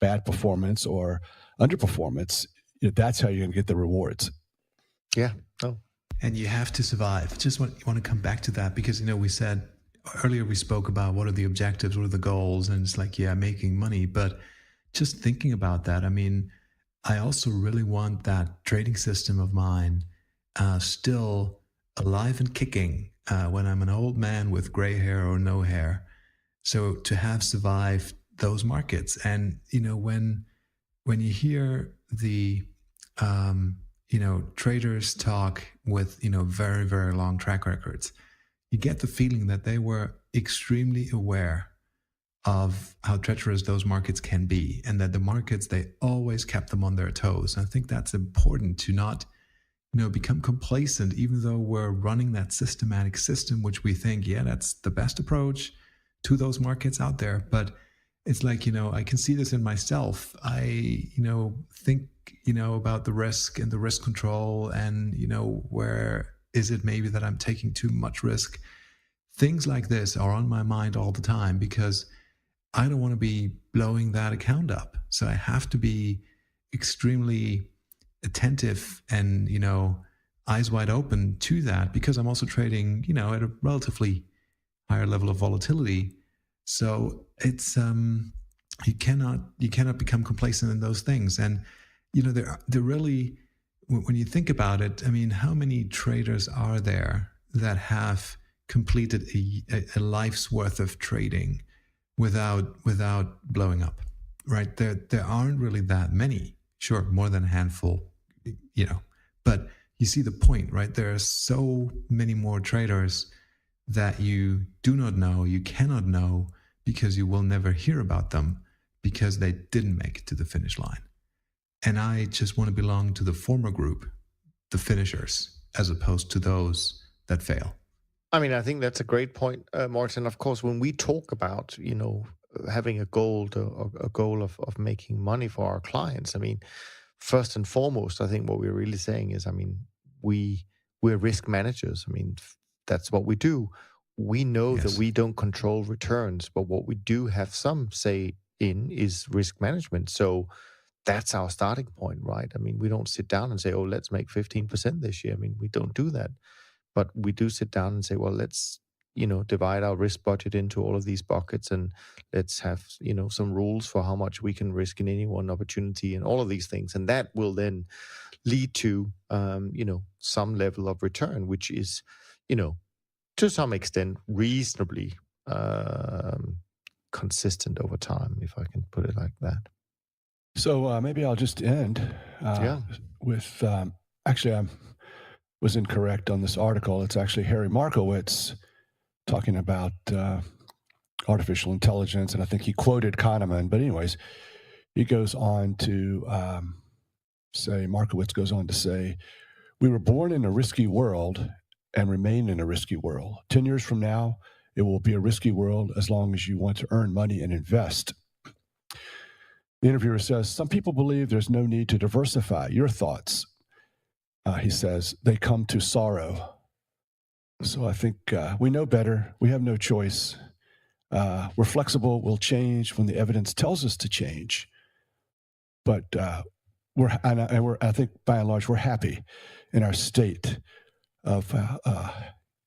bad performance or underperformance, that's how you're going to get the rewards. Yeah. Oh. And you have to survive. Just want to come back to that because, we said earlier, we spoke about what are the objectives, what are the goals, and it's like, making money. But just thinking about that, I mean, I also really want that trading system of mine still alive and kicking when I'm an old man with gray hair or no hair. So to have survived those markets. And, when you hear the, traders talk with, very, very long track records, you get the feeling that they were extremely aware of how treacherous those markets can be, and that the markets, they always kept them on their toes. And I think that's important to not, become complacent, even though we're running that systematic system, which we think, that's the best approach to those markets out there. But it's like, I can see this in myself. I, think, about the risk and the risk control and, where is it maybe that I'm taking too much risk? Things like this are on my mind all the time because I don't want to be blowing that account up. So I have to be extremely attentive and, eyes wide open to that because I'm also trading, at a relatively higher level of volatility. So it's, you cannot become complacent in those things. And, they're really, when you think about it, I mean, how many traders are there that have completed a life's worth of trading without blowing up, right? There aren't really that many. Sure, more than a handful, but you see the point, right? There are so many more traders that you do not know, you cannot know, because you will never hear about them because they didn't make it to the finish line. And I just want to belong to the former group, the finishers, as opposed to those that fail. I mean, I think that's a great point, Martin. Of course, when we talk about, having a goal of making money for our clients, I mean, first and foremost, I think what we're really saying is, I mean, we're risk managers. I mean, that's what we do. We know that we don't control returns, but what we do have some say in is risk management. So that's our starting point, right? I mean, we don't sit down and say, oh, let's make 15% this year. I mean, we don't do that. But we do sit down and say, well, let's, divide our risk budget into all of these buckets and let's have, some rules for how much we can risk in any one opportunity and all of these things. And that will then lead to, some level of return, which is, to some extent reasonably consistent over time, if I can put it like that. So maybe I'll just end with, actually, I was incorrect on this article. It's actually Harry Markowitz talking about artificial intelligence, and I think he quoted Kahneman. But anyways, he goes on to Markowitz goes on to say, we were born in a risky world and remain in a risky world. 10 years from now, it will be a risky world as long as you want to earn money and invest. The interviewer says, some people believe there's no need to diversify. Your thoughts? He says, they come to sorrow. So I think we know better. We have no choice. We're flexible. We'll change when the evidence tells us to change. But I think by and large, we're happy in our state of,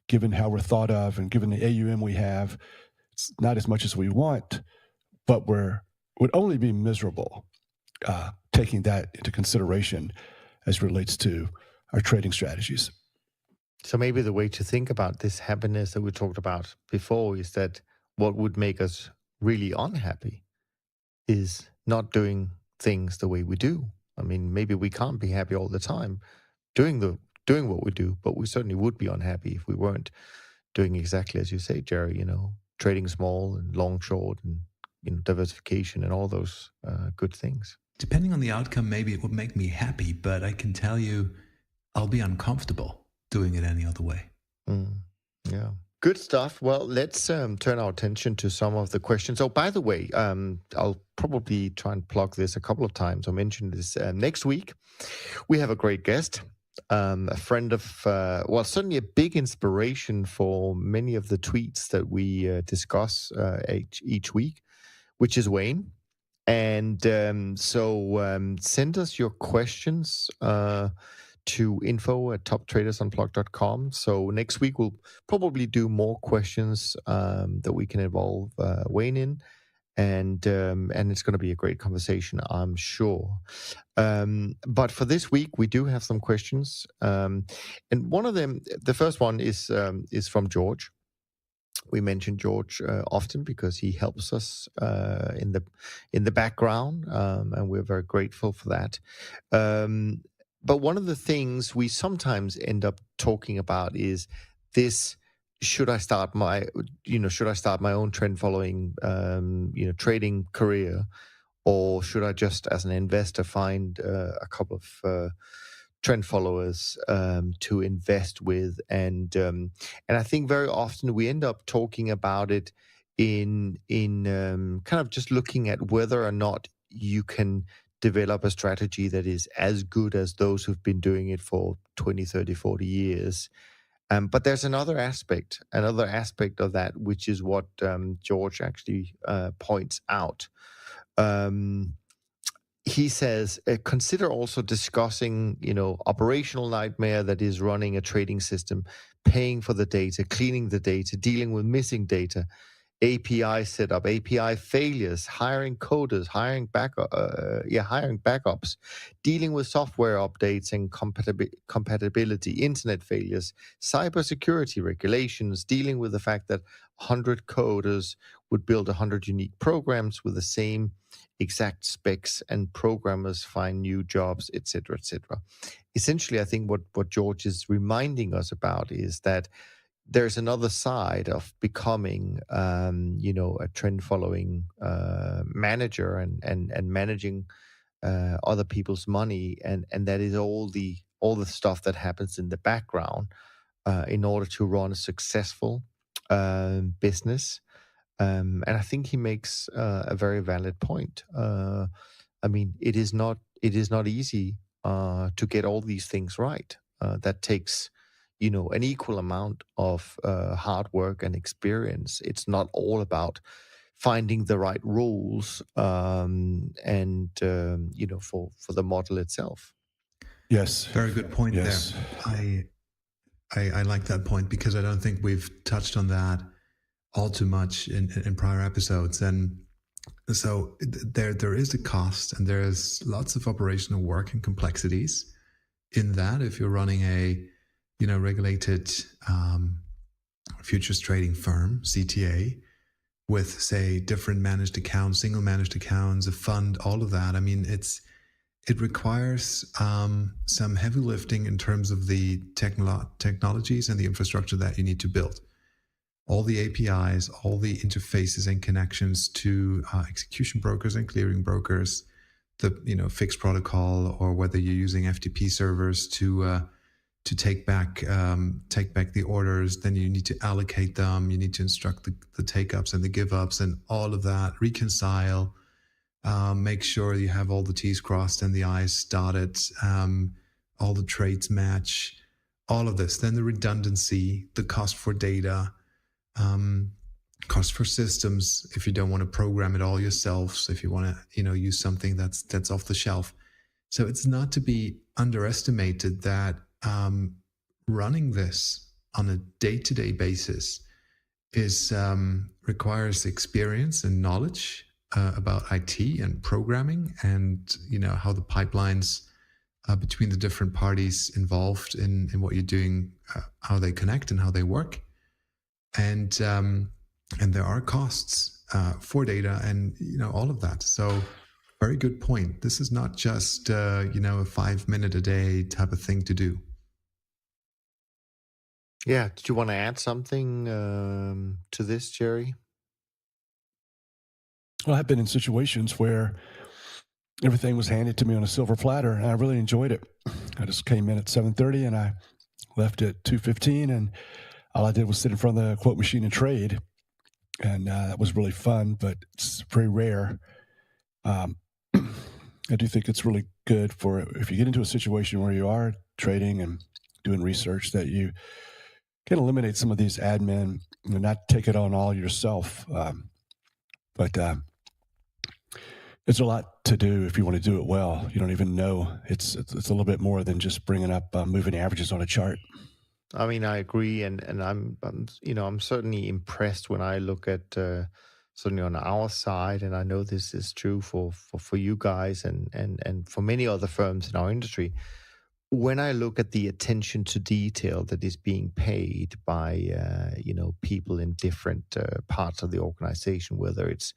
given how we're thought of and given the AUM we have. It's not as much as we want, but would only be miserable taking that into consideration as relates to our trading strategies. So maybe the way to think about this happiness that we talked about before is that what would make us really unhappy is not doing things the way we do. I mean, maybe we can't be happy all the time, doing what we do, but we certainly would be unhappy if we weren't doing exactly as you say, Jerry. Trading small and long, short, and diversification and all those good things. Depending on the outcome, maybe it would make me happy, but I can tell you, I'll be uncomfortable doing it any other way. Yeah. Good stuff. Well, let's turn our attention to some of the questions. Oh, by the way, I'll probably try and plug this a couple of times. I'll mention this next week. We have a great guest, a friend of, certainly a big inspiration for many of the tweets that we discuss each week, which is Wayne. And send us your questions to info@toptradersunplugged.com. So next week we'll probably do more questions that we can involve Wayne in, and it's going to be a great conversation, I'm sure. But for this week, we do have some questions, and one of them, the first one is from George. We mention George often because he helps us in the background, and we're very grateful for that. But one of the things we sometimes end up talking about is this: should I start my own trend following trading career, or should I just, as an investor, find a couple of trend followers to invest with? And I think very often we end up talking about it in kind of just looking at whether or not you can develop a strategy that is as good as those who've been doing it for 20, 30, 40 years. But there's another aspect of that, which is what George actually points out. He says, consider also discussing, operational nightmare that is running a trading system, paying for the data, cleaning the data, dealing with missing data, API setup, API failures, hiring coders, hiring backups, dealing with software updates and compatibility, internet failures, cybersecurity regulations, dealing with the fact that 100 coders would build 100 unique programs with the same exact specs, and programmers find new jobs, etc., etc. Essentially, I think what George is reminding us about is that there's another side of becoming, a trend-following manager and managing other people's money, and that is all the stuff that happens in the background in order to run a successful business. And I think he makes a very valid point. It is not easy to get all these things right. That takes an equal amount of hard work and experience. It's not all about finding the right rules for the model itself. Yes. Very good point there. I like that point, because I don't think we've touched on that all too much in prior episodes. And so there is a cost, and there's lots of operational work and complexities in that. If you're running a regulated futures trading firm, CTA, with, say, different managed accounts, single managed accounts, a fund, all of that. It requires some heavy lifting in terms of the technologies and the infrastructure that you need to build. All the APIs, all the interfaces and connections to execution brokers and clearing brokers, the fixed protocol, or whether you're using FTP servers to take back the orders. Then you need to allocate them. You need to instruct the take ups and the give ups and all of that. Reconcile. Make sure you have all the T's crossed and the I's dotted. All the trades match. All of this. Then the redundancy, the cost for data, cost for systems. If you don't want to program it all yourself, so if you want to use something that's off the shelf. So it's not to be underestimated that running this on a day-to-day basis requires experience and knowledge about IT and programming, and how the pipelines between the different parties involved in what you're doing, how they connect and how they work, and there are costs for data and all of that. So Very good point. This is not just, a 5 minute a day type of thing to do. Yeah. Did you want to add something to this, Jerry? Well, I've been in situations where everything was handed to me on a silver platter, and I really enjoyed it. I just came in at 7:30, and I left at 2:15, and all I did was sit in front of the quote machine and trade, and that was really fun, but it's very rare. I do think it's really good for if you get into a situation where you are trading and doing research, that you can eliminate some of these admin and not take it on all yourself. But it's a lot to do if you want to do it well. You don't even know. It's a little bit more than just bringing up moving averages on a chart. I mean, I agree, and I'm certainly impressed when I look at certainly on our side, and I know this is true for you guys and for many other firms in our industry. When I look at the attention to detail that is being paid by people in different parts of the organization, whether it's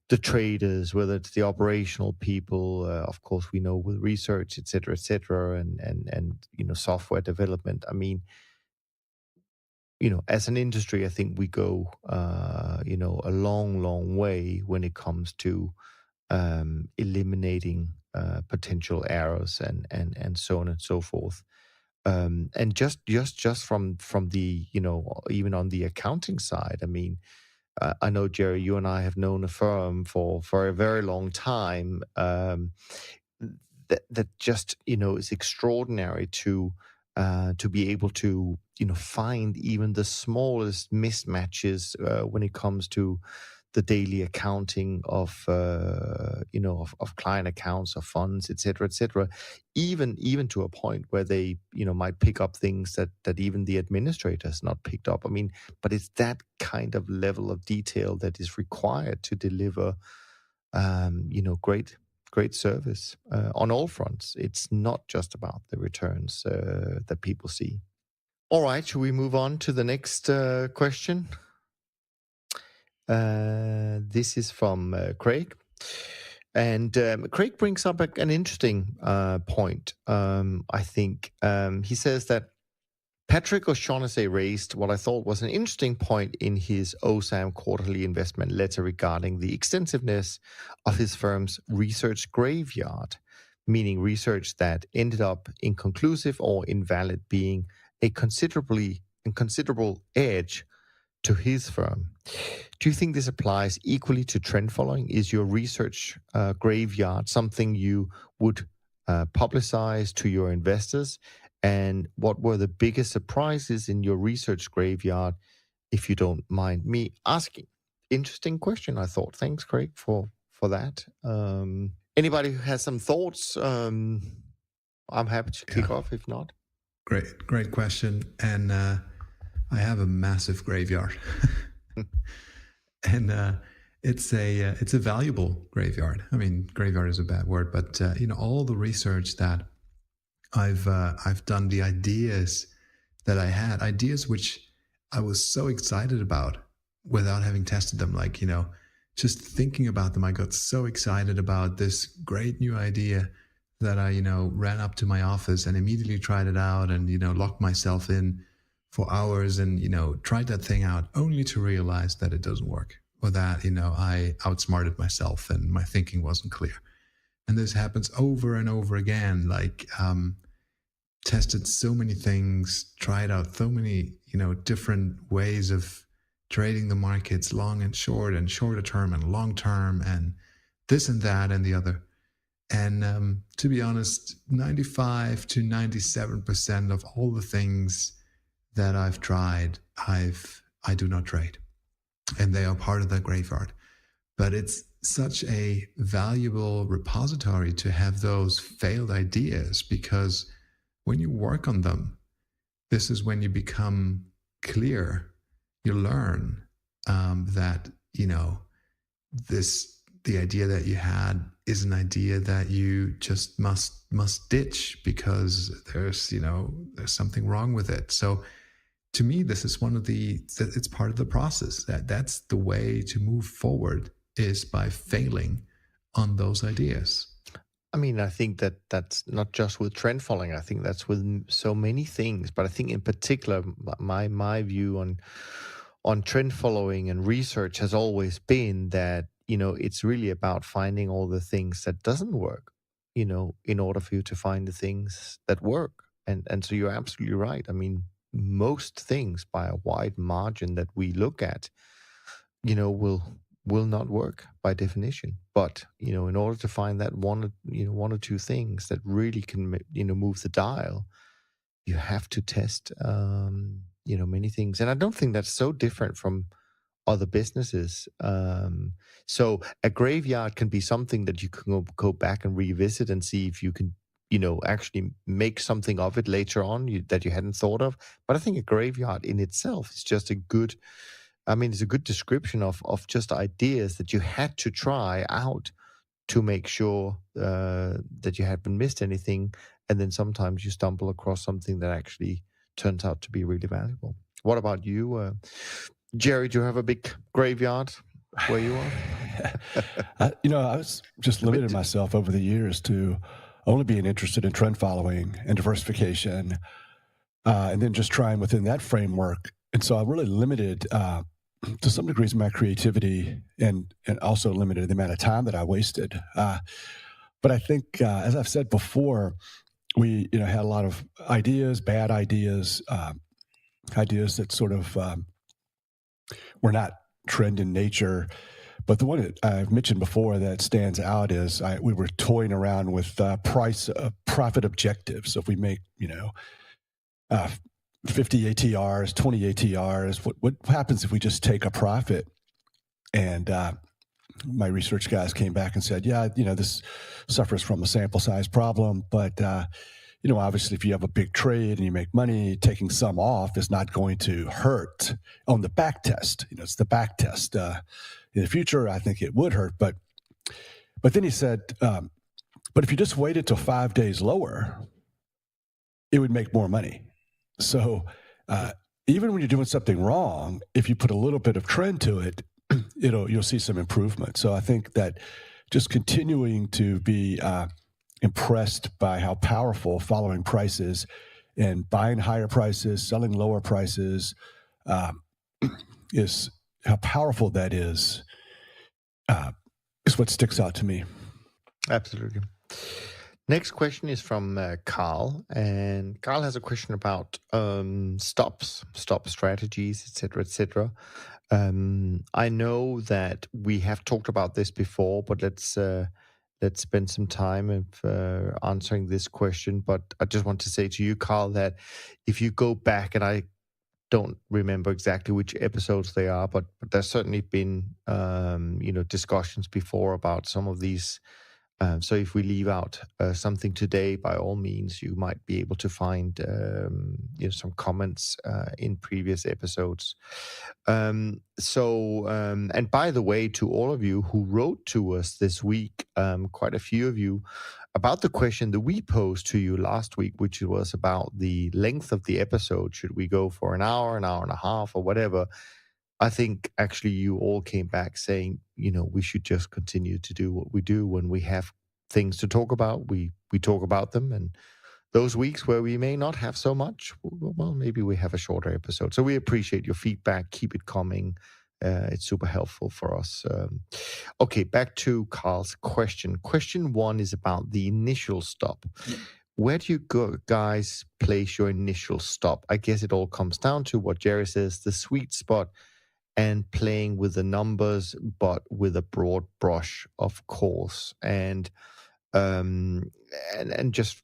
the traders, whether it's the operational people, of course we know with research, et cetera, and software development. I mean, as an industry, I think we go, a long way when it comes to eliminating potential errors and so on and so forth. And just from the, even on the accounting side, I mean, I know, Jerry, you and I have known a firm for a very long time. That just is extraordinary to be able to find even the smallest mismatches when it comes to the daily accounting of of client accounts, of funds, et cetera, even to a point where they might pick up things that even the administrator has not picked up. I mean, but it's that kind of level of detail that is required to deliver great service on all fronts. It's not just about the returns that people see. All right, should we move on to the next question? This is from Craig. And Craig brings up an interesting point. I think he says that Patrick O'Shaughnessy raised what I thought was an interesting point in his OSAM quarterly investment letter regarding the extensiveness of his firm's research graveyard, meaning research that ended up inconclusive or invalid being a considerable edge to his firm. Do you think this applies equally to trend following? Is your research graveyard something you would publicize to your investors? And what were the biggest surprises in your research graveyard, if you don't mind me asking? Interesting question, I thought. Thanks, Craig, for that. Anybody who has some thoughts, I'm happy to kick off, if not. Great question. And I have a massive graveyard. And it's a valuable graveyard. I mean, graveyard is a bad word, but all the research that I've done, the ideas that I had, ideas which I was so excited about without having tested them. Like, just thinking about them, I got so excited about this great new idea that I, ran up to my office and immediately tried it out and, locked myself in for hours and, tried that thing out only to realize that it doesn't work, or that, I outsmarted myself and my thinking wasn't clear. And this happens over and over again. Like, tested so many things, tried out so many, different ways of trading the markets, long and shorter term and long term, and this and that and the other. And to be honest, 95 to 97% of all the things that I've tried, I do not trade, and they are part of that graveyard. But it's such a valuable repository to have those failed ideas, because when you work on them, this is when you become clear. You learn that the idea that you had is an idea that you just must ditch because there's something wrong with it. So to me, this is it's part of the process. That's the way to move forward, is by failing on those ideas? I mean, I think that that's not just with trend following. I think that's with so many things. But I think in particular, my view on trend following and research has always been that it's really about finding all the things that doesn't work. In order for you to find the things that work. And so you're absolutely right. I mean, most things by a wide margin that we look at, will not work by definition. But in order to find that one or two things that really can move the dial, you have to test many things. And I don't think that's so different from other businesses. So a graveyard can be something that you can go back and revisit and see if you can actually make something of it later on that you hadn't thought of. But I think a graveyard in itself is just it's a good description of just ideas that you had to try out to make sure that you haven't missed anything. And then sometimes you stumble across something that actually turns out to be really valuable. What about you, Jerry? Do you have a big graveyard where you are? I was just limiting myself over the years to only being interested in trend following and diversification, and then just trying within that framework. And so I really limited, to some degrees, my creativity and also limited the amount of time that I wasted. But I think, as I've said before, we had a lot of ideas, bad ideas, ideas that sort of were not trend in nature. But the one that I've mentioned before that stands out is we were toying around with profit objectives. So if we make 50 ATRs, 20 ATRs, what happens if we just take a profit? And my research guys came back and said, this suffers from a sample size problem, but obviously if you have a big trade and you make money, taking some off is not going to hurt on the back test. It's the back test. In the future, I think it would hurt, but then he said, but if you just waited till 5 days lower, it would make more money. So even when you're doing something wrong, if you put a little bit of trend to it, you'll see some improvement. So I think that just continuing to be impressed by how powerful following prices and buying higher prices, selling lower prices is how powerful that is what sticks out to me. Absolutely. Next question is from Carl, and Carl has a question about stop strategies, etc., etc. I know that we have talked about this before, but let's spend some time answering this question. But I just want to say to you, Carl, that if you go back, and I don't remember exactly which episodes they are, but there's certainly been discussions before about some of these. So if we leave out something today, by all means, you might be able to find some comments in previous episodes. And by the way, to all of you who wrote to us this week, quite a few of you, about the question that we posed to you last week, which was about the length of the episode. Should we go for an hour and a half, or whatever? I think actually you all came back saying, we should just continue to do what we do. When we have things to talk about, we talk about them. And those weeks where we may not have so much, well, maybe we have a shorter episode. So we appreciate your feedback. Keep it coming. It's super helpful for us. Okay, back to Carl's question. Question 1 is about the initial stop. Where do you guys place your initial stop? I guess it all comes down to what Jerry says, the sweet spot, and playing with the numbers, but with a broad brush, of course. And just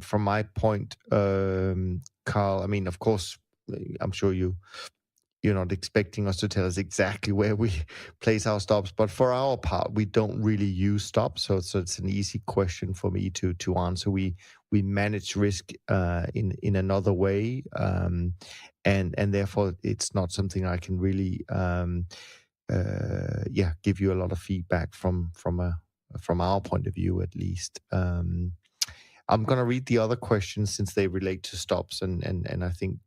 from my point, Carl, I mean, of course, I'm sure you're not expecting us to tell us exactly where we place our stops, but for our part, we don't really use stops, so it's an easy question for me to answer. We manage risk in another way, and therefore it's not something I can really give you a lot of feedback from our point of view, at least. I'm going to read the other questions since they relate to stops, and I think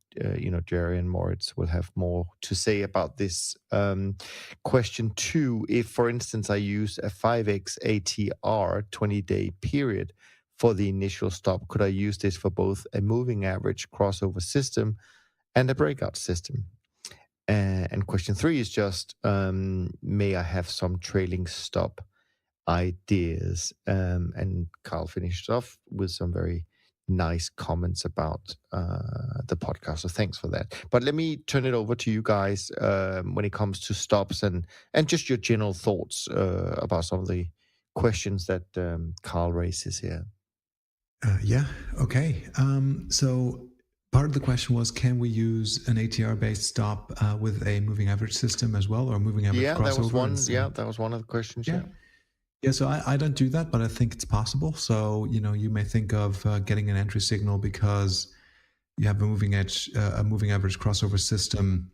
Jerry and Moritz will have more to say about this. Question 2: if, for instance, I use a 5x ATR 20-day period for the initial stop, could I use this for both a moving average crossover system and a breakout system? And question 3 is just, may I have some trailing stop ideas? And Carl finished off with some very nice comments about the podcast. So thanks for that. But let me turn it over to you guys when it comes to stops and just your general thoughts about some of the questions that Carl raises here. Okay. So part of the question was, can we use an ATR-based stop with a moving average system as well, or moving average crossover? That was one of the questions. Yeah, so I don't do that, but I think it's possible. So, you may think of getting an entry signal because you have a moving average crossover system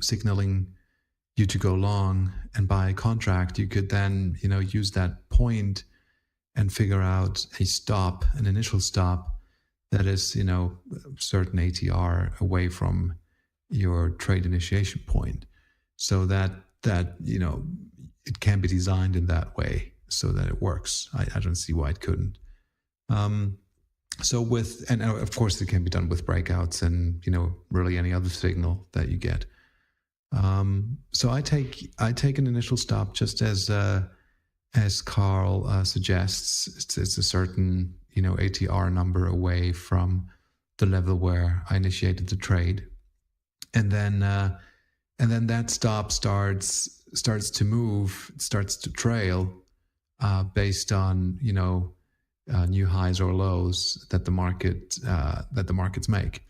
signaling you to go long, and by contract, you could then, use that point and figure out an initial stop that is, a certain ATR away from your trade initiation point, so that it can be designed in that way so that it works. I don't see why it couldn't. And of course it can be done with breakouts and, really any other signal that you get. So I take an initial stop just as Carl suggests. It's a certain, ATR number away from the level where I initiated the trade. And then that stop starts to move, starts to trail based on new highs or lows that the markets make.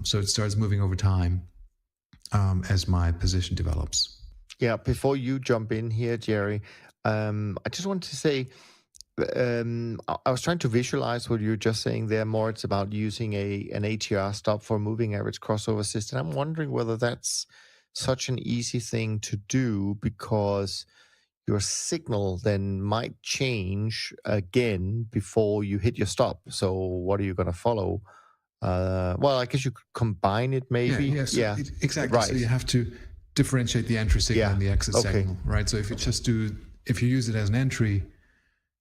So it starts moving over time as my position develops. Yeah. Before you jump in here, Jerry, I just want to say, I was trying to visualize what you were just saying there, Moritz, about using an ATR stop for a moving average crossover system. I'm wondering whether that's such an easy thing to do, because your signal then might change again before you hit your stop. So what are you going to follow? Well, I guess you could combine it maybe. Exactly. Right. So you have to differentiate the entry signal and the exit signal, right? So if you use it as an entry,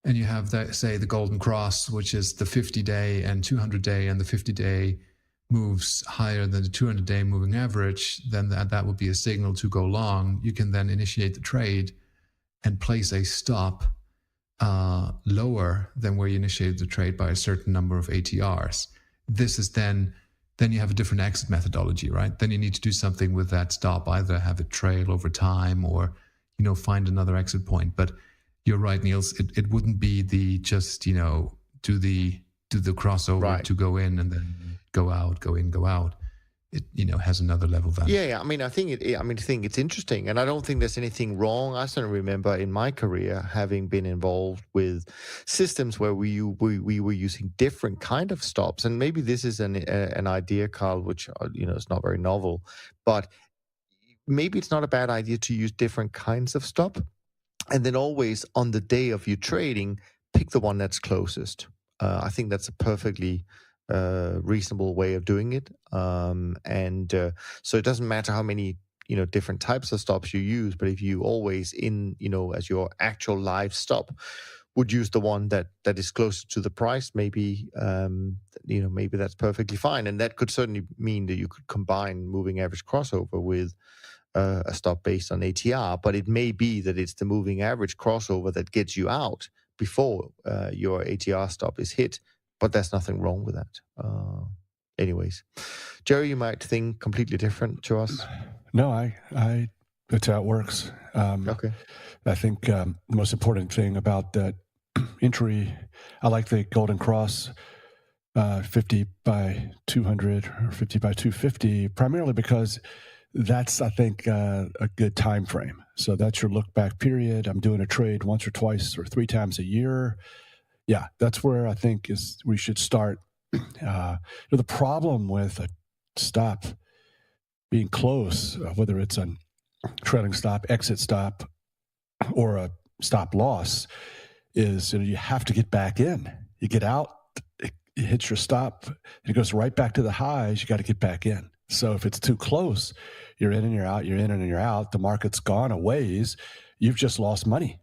and you have the golden cross, which is the 50-day and 200-day, and the 50-day moves higher than the 200-day moving average, then that would be a signal to go long. You can then initiate the trade and place a stop lower than where you initiated the trade by a certain number of ATRs. This is then you have a different exit methodology, right? Then you need to do something with that stop, either have it trail over time or, find another exit point. But you're right, Niels. It wouldn't be the just, do the crossover to go in and then go out, go in, go out. It has another level value. Yeah. I think it's interesting, and I don't think there's anything wrong. I certainly remember in my career having been involved with systems where we were using different kind of stops, and maybe this is an idea, Carl, which is not very novel, but maybe it's not a bad idea to use different kinds of stop, and then always on the day of your trading, pick the one that's closest. I think that's a perfectly reasonable way of doing it. So it doesn't matter how many different types of stops you use, but if you always as your actual live stop would use the one that is closer to the price, maybe maybe that's perfectly fine. And that could certainly mean that you could combine moving average crossover with a stop based on ATR, but it may be that it's the moving average crossover that gets you out before your ATR stop is hit, but there's nothing wrong with that. Anyways, Jerry, you might think completely different to us. No, I that's how it works. Okay. I think the most important thing about that entry, I like the golden cross 50 by 200 or 50 by 250, primarily because that's, I think, a good time frame. So that's your look back period. I'm doing a trade once or twice or 3 times a year. Yeah, that's where I think we should start. The problem with a stop being close, whether it's a trailing stop, exit stop, or a stop loss, is you have to get back in. You get out, it hits your stop, and it goes right back to the highs. You got to get back in. So if it's too close, you're in and you're out, you're in and you're out. The market's gone a ways. You've just lost money.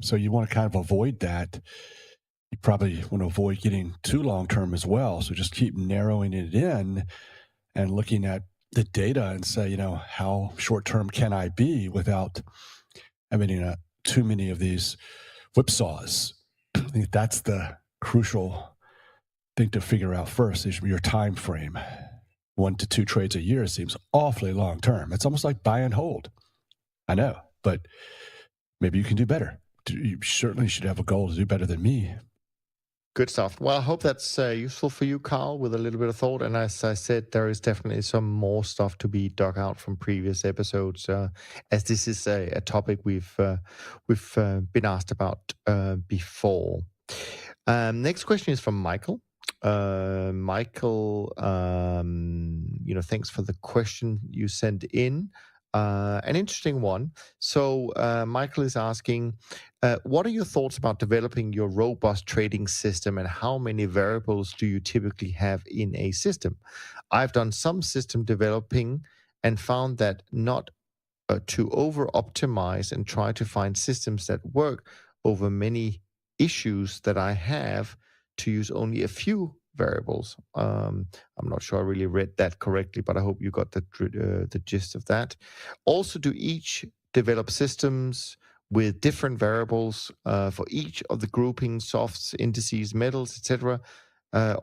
So you want to kind of avoid that. You probably want to avoid getting too long-term as well. So just keep narrowing it in and looking at the data and say, how short-term can I be without having too many of these whipsaws? I think that's the crucial thing to figure out first is your time frame. 1 to 2 trades a year seems awfully long-term. It's almost like buy and hold. I know, but maybe you can do better. You certainly should have a goal to do better than me. Good stuff. Well, I hope that's useful for you, Carl, with a little bit of thought. And as I said, there is definitely some more stuff to be dug out from previous episodes, as this is a topic we've been asked about before. Next question is from Michael. Michael, thanks for the question you sent in. An interesting one. So Michael is asking, what are your thoughts about developing your robust trading system and how many variables do you typically have in a system? I've done some system developing and found that not to over-optimize and try to find systems that work over many issues that I have, to use only a few variables. I'm not sure I really read that correctly, but I hope you got the gist of that. Also, do each develop systems with different variables for each of the groupings, softs, indices, metals, etc.,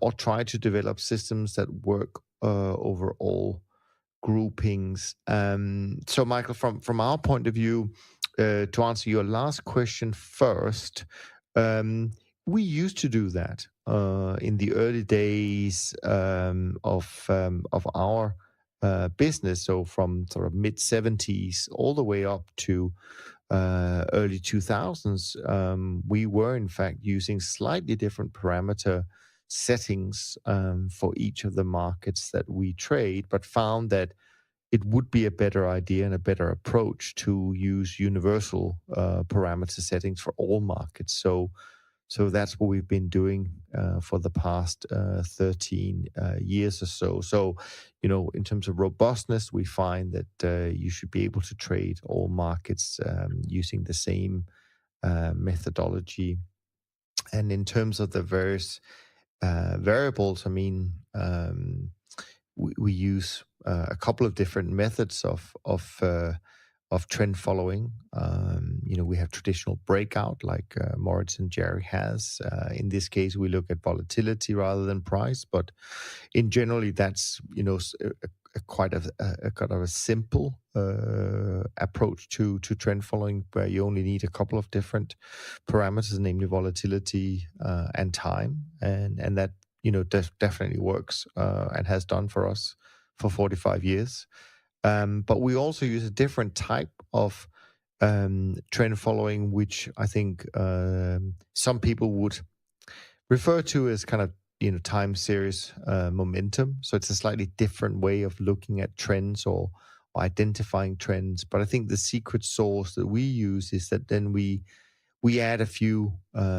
or try to develop systems that work over all groupings? So, Michael, from our point of view, to answer your last question first, we used to do that in the early days of our business. So from sort of mid 70s all the way up to early 2000s, we were in fact using slightly different parameter settings for each of the markets that we trade, but found that it would be a better idea and a better approach to use universal parameter settings for all markets. So that's what we've been doing for the past 13 years or so. So, in terms of robustness, we find that you should be able to trade all markets using the same methodology. And in terms of the various variables, I mean, we use a couple of different methods of trend following. We have traditional breakout like Moritz and Jerry has. In this case, we look at volatility rather than price, but in generally, that's quite a kind of a simple approach to trend following, where you only need a couple of different parameters, namely volatility and time, and that definitely works and has done for us for 45 years. But we also use a different type of trend following, which I think some people would refer to as kind of time series momentum. So it's a slightly different way of looking at trends or identifying trends. But I think the secret sauce that we use is that then we add a few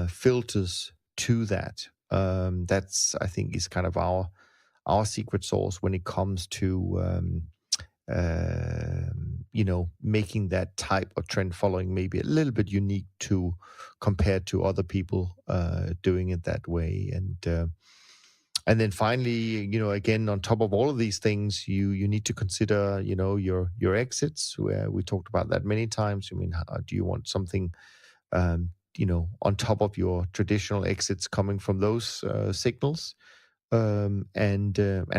filters to that. That's, I think, is kind of our secret sauce when it comes to making that type of trend following maybe a little bit unique to compared to other people doing it that way. And then finally, again, on top of all of these things, you need to consider, your exits. Where we talked about that many times. I mean, do you want something, on top of your traditional exits coming from those signals? And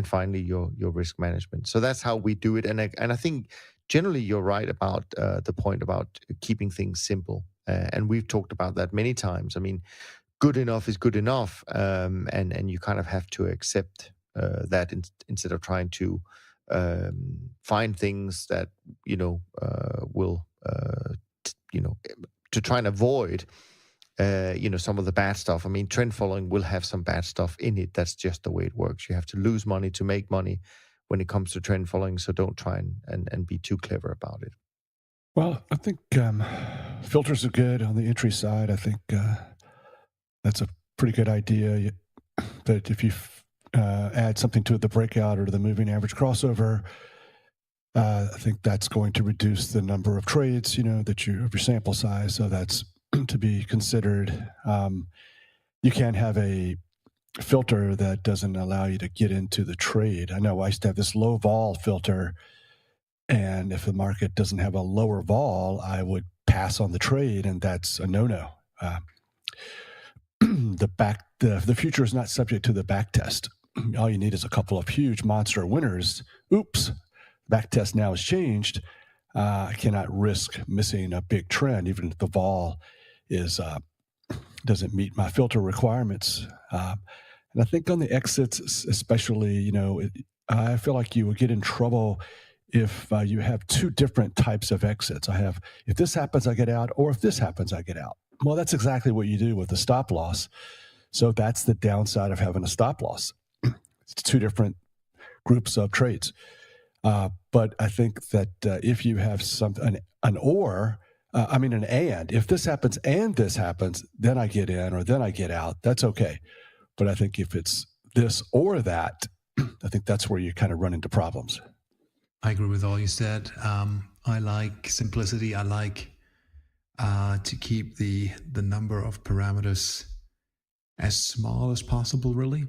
finally your risk management. So that's how we do it. And I think generally you're right about the point about keeping things simple. And we've talked about that many times. I mean, good enough is good enough, and you kind of have to accept that instead of trying to find things that will to try and avoid some of the bad stuff. I mean, trend following will have some bad stuff in it. That's just the way it works. You have to lose money to make money when it comes to trend following. So don't try and be too clever about it. Well, I think filters are good on the entry side. I think that's a pretty good idea. But if you add something to the breakout or to the moving average crossover, I think that's going to reduce the number of trades, that of your sample size. So that's to be considered. You can't have a filter that doesn't allow you to get into the trade. I know I used to have this low vol filter, and if the market doesn't have a lower vol, I would pass on the trade, and that's a no-no. The future is not subject to the back test. All you need is a couple of huge monster winners. Oops, back test now has changed. I cannot risk missing a big trend, even if the vol doesn't meet my filter requirements. And I think on the exits, especially, I feel like you will get in trouble if you have two different types of exits. I have, if this happens, I get out, or if this happens, I get out. Well, that's exactly what you do with a stop loss. So that's the downside of having a stop loss. It's two different groups of trades. But I think that if you have an and, if this happens and this happens, then I get in or then I get out, that's okay. But I think if it's this or that, I think that's where you kind of run into problems. I agree with all you said. I like simplicity. I like to keep the number of parameters as small as possible, really,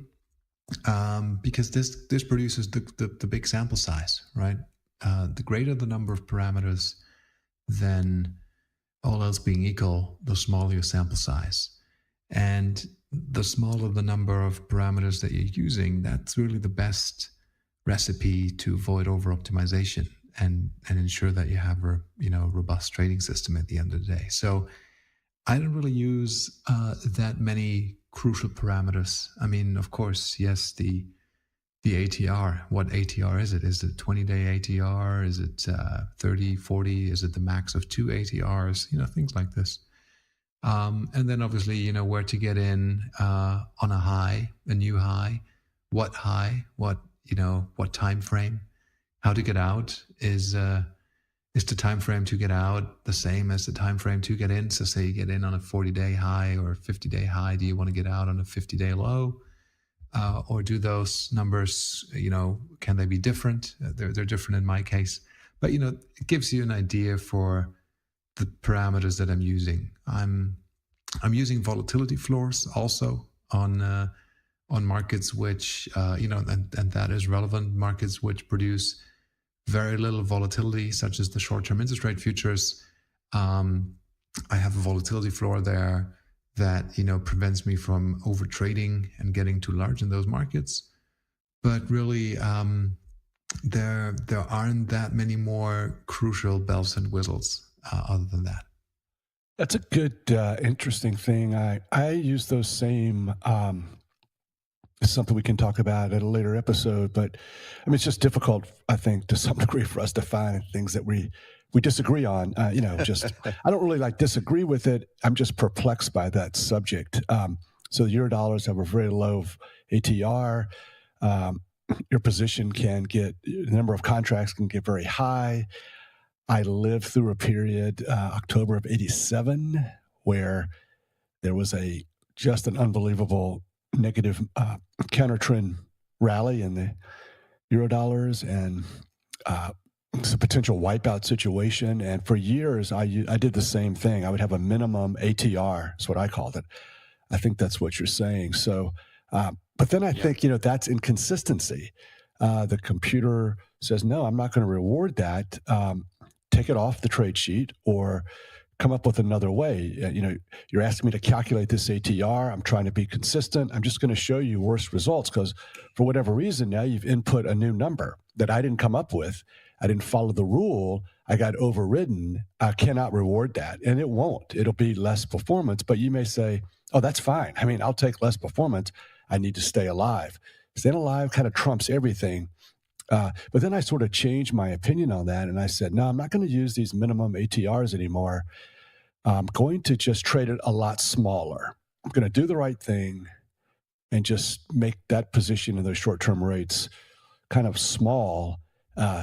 because this produces the big sample size, right? The greater the number of parameters, then all else being equal, the smaller your sample size. And the smaller the number of parameters that you're using, that's really the best recipe to avoid over-optimization and ensure that you have a robust trading system at the end of the day. So I don't really use that many crucial parameters. I mean, of course, yes, the ATR. What ATR is it? Is it 20-day ATR? Is it 30, 40? Is it the max of 2 ATRs? Things like this. And then obviously, where to get in on a high, a new high, what time frame, how to get out. Is the time frame to get out the same as the time frame to get in? So say you get in on a 40-day high or a 50-day high. Do you want to get out on a 50-day low? Or do those numbers, can they be different? They're different in my case. But, it gives you an idea for the parameters that I'm using. I'm using volatility floors also on markets which, and that is relevant, markets which produce very little volatility, such as the short-term interest rate futures. I have a volatility floor there that prevents me from over trading and getting too large in those markets. But really, there aren't that many more crucial bells and whistles other than that. That's a good, interesting thing. I use those same. It's something we can talk about at a later episode, but it's just difficult, I think, to some degree for us to find things that we disagree on. I don't really disagree with it. I'm just perplexed by that subject. So the Eurodollars have a very low ATR. Your position the number of contracts can get very high. I lived through a period, October of '87, where there was just an unbelievable negative counter trend rally in the Eurodollars, and it's a potential wipeout situation. And for years, I did the same thing. I would have a minimum ATR. That's what I called it. I think that's what you're saying. So, but then I think, that's inconsistency. The computer says, no, I'm not going to reward that. Take it off the trade sheet or come up with another way. You're asking me to calculate this ATR. I'm trying to be consistent. I'm just going to show you worse results because for whatever reason, now you've input a new number that I didn't come up with. I didn't follow the rule. I got overridden. I cannot reward that. And it won't. It'll be less performance. But you may say, oh, that's fine. I'll take less performance. I need to stay alive. Staying alive kind of trumps everything. But then I sort of changed my opinion on that. And I said, no, I'm not going to use these minimum ATRs anymore. I'm going to just trade it a lot smaller. I'm going to do the right thing and just make that position in those short-term rates kind of small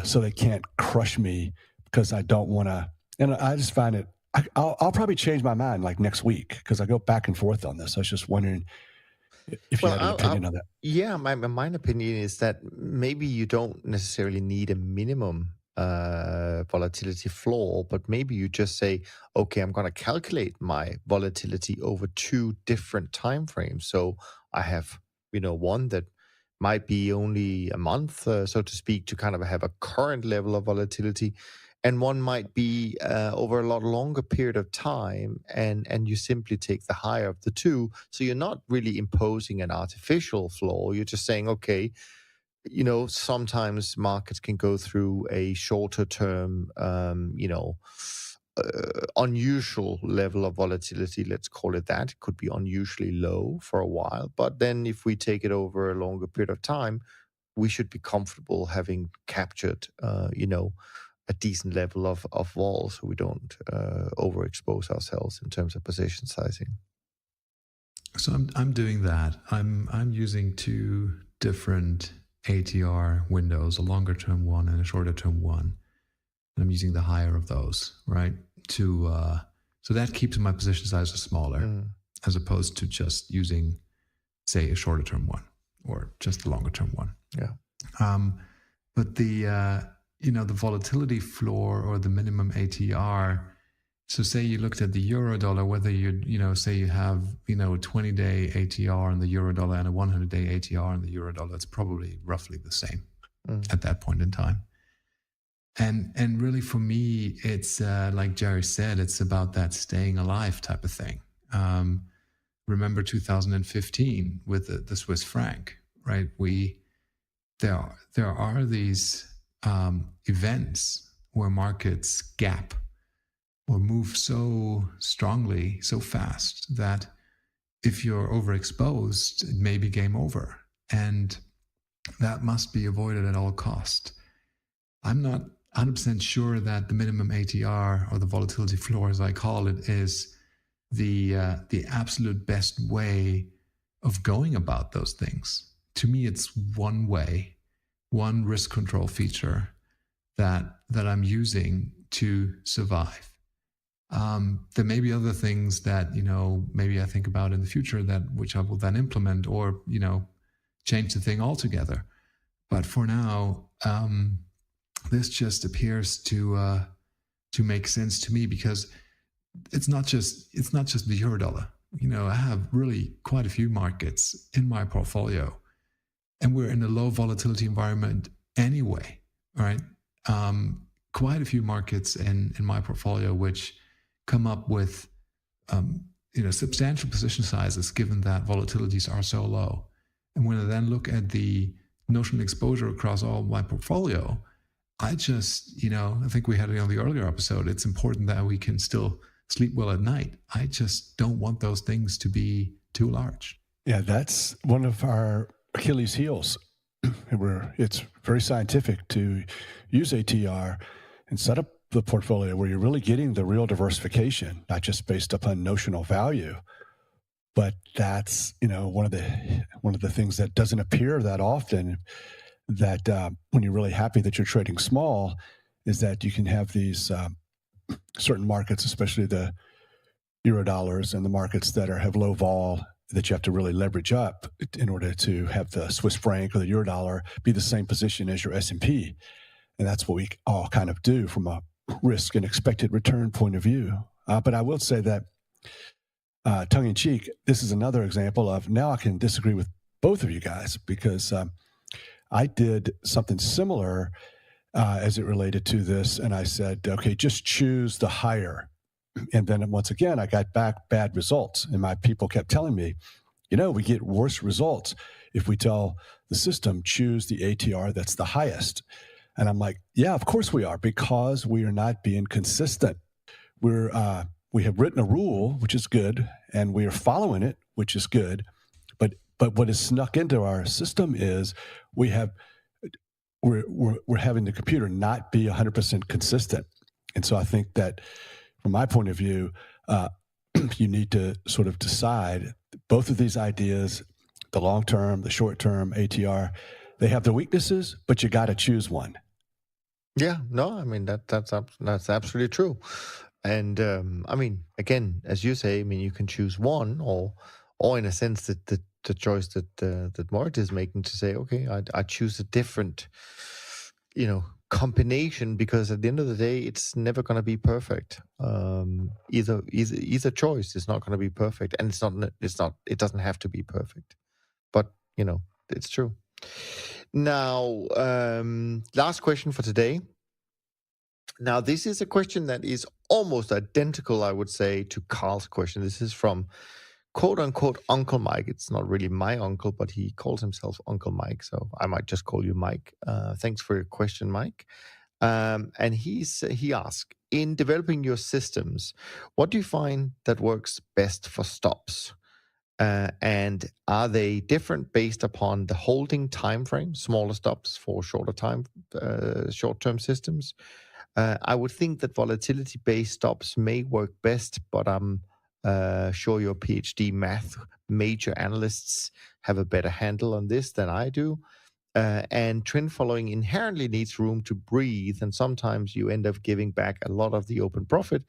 so they can't crush me because I don't want to. And I just find I'll probably change my mind next week because I go back and forth on this. I was just wondering If you Well, had an opinion on that. yeah, my opinion is that maybe you don't necessarily need a minimum volatility floor, but maybe you just say, okay, I'm going to calculate my volatility over two different time frames. So I have, one that might be only a month, so to speak, to kind of have a current level of volatility, and one might be over a lot longer period of time, and you simply take the higher of the two. So you're not really imposing an artificial floor. You're just saying, okay, sometimes markets can go through a shorter term, unusual level of volatility, let's call it that. It could be unusually low for a while, but then if we take it over a longer period of time, we should be comfortable having captured, a decent level of vol, so we don't overexpose ourselves in terms of position sizing. So I'm doing that. I'm using two different ATR windows, a longer term one and a shorter term one. And I'm using the higher of those, right? So that keeps my position sizes smaller, as opposed to just using, say, a shorter term one or just a longer term one. Yeah. But the volatility floor or the minimum ATR. So say you looked at the euro dollar, whether say you have, a 20-day ATR on the euro dollar and a 100-day ATR on the euro dollar, it's probably roughly the same at that point in time. And really for me, it's like Jerry said, it's about that staying alive type of thing. Remember 2015 with the Swiss franc, right? There are these events where markets gap or move so strongly, so fast, that if you're overexposed, it may be game over. And that must be avoided at all cost. I'm not 100% sure that the minimum ATR, or the volatility floor as I call it, is the absolute best way of going about those things. To me, it's one way, one risk control feature that I'm using to survive. There may be other things that, maybe I think about in the future which I will then implement or, change the thing altogether. But for now, this just appears to make sense to me, because it's not just the Eurodollar. I have really quite a few markets in my portfolio, and we're in a low volatility environment anyway, right? Quite a few markets in my portfolio which come up with substantial position sizes, given that volatilities are so low. And when I then look at the notional exposure across all my portfolio, I just, I think we had it on the earlier episode, it's important that we can still sleep well at night. I just don't want those things to be too large. Yeah, that's one of our Achilles heels. It's very scientific to use ATR and set up the portfolio where you're really getting the real diversification, not just based upon notional value. But that's, one of the things that doesn't appear that often, that when you're really happy that you're trading small, is that you can have these certain markets, especially the euro dollars and the markets that have low vol, that you have to really leverage up in order to have the Swiss franc or the euro dollar be the same position as your S&P. And that's what we all kind of do from a risk and expected return point of view. But I will say that, tongue in cheek, this is another example of, now I can disagree with both of you guys, because I did something similar as it related to this. And I said, okay, just choose the higher. And then once again, I got back bad results. And my people kept telling me, we get worse results if we tell the system, choose the ATR that's the highest. And I'm like, yeah, of course we are, because we are not being consistent. We have written a rule, which is good, and we are following it, which is good. But what is snuck into our system is we're having the computer not be 100% consistent. And so I think that from my point of view, you need to sort of decide both of these ideas, the long-term, the short-term ATR, they have their weaknesses, but you got to choose one. Yeah, no, I mean, that's absolutely true. And I mean, again, as you say, I mean, you can choose one, or in a sense that the the choice that Mort is making to say, okay, I choose a different, combination, because at the end of the day, it's never going to be perfect. Either choice is not going to be perfect, and it doesn't have to be perfect, but it's true. Now, last question for today. Now, this is a question that is almost identical, I would say, to Carl's question. This is from quote unquote Uncle Mike. It's not really my uncle, but he calls himself Uncle Mike, so I might just call you Mike. Thanks for your question, Mike. And he asked, in developing your systems, what do you find that works best for stops? And are they different based upon the holding time frame, smaller stops for short-term systems? I would think that volatility-based stops may work best, but I'm sure your PhD math major analysts have a better handle on this than I do. And trend following inherently needs room to breathe, and sometimes you end up giving back a lot of the open profit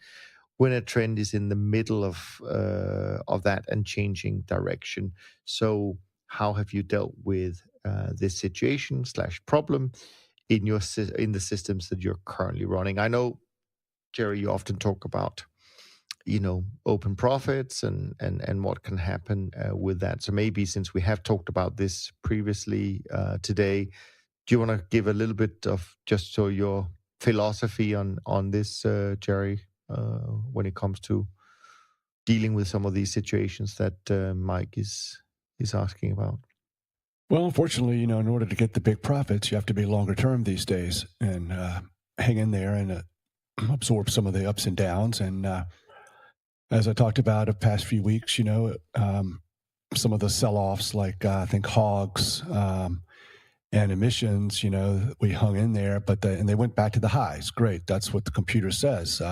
when a trend is in the middle of that and changing direction. So, how have you dealt with this situation / problem in the systems that you're currently running? I know, Jerry, you often talk about open profits and what can happen with that. So maybe, since we have talked about this previously today, do you want to give a little bit of just your philosophy on this, Jerry, when it comes to dealing with some of these situations that Mike is asking about? Well, unfortunately, in order to get the big profits, you have to be longer term these days and hang in there and absorb some of the ups and downs. And as I talked about the past few weeks, some of the sell-offs, like I think hogs and emissions, we hung in there, and they went back to the highs. Great. That's what the computer says.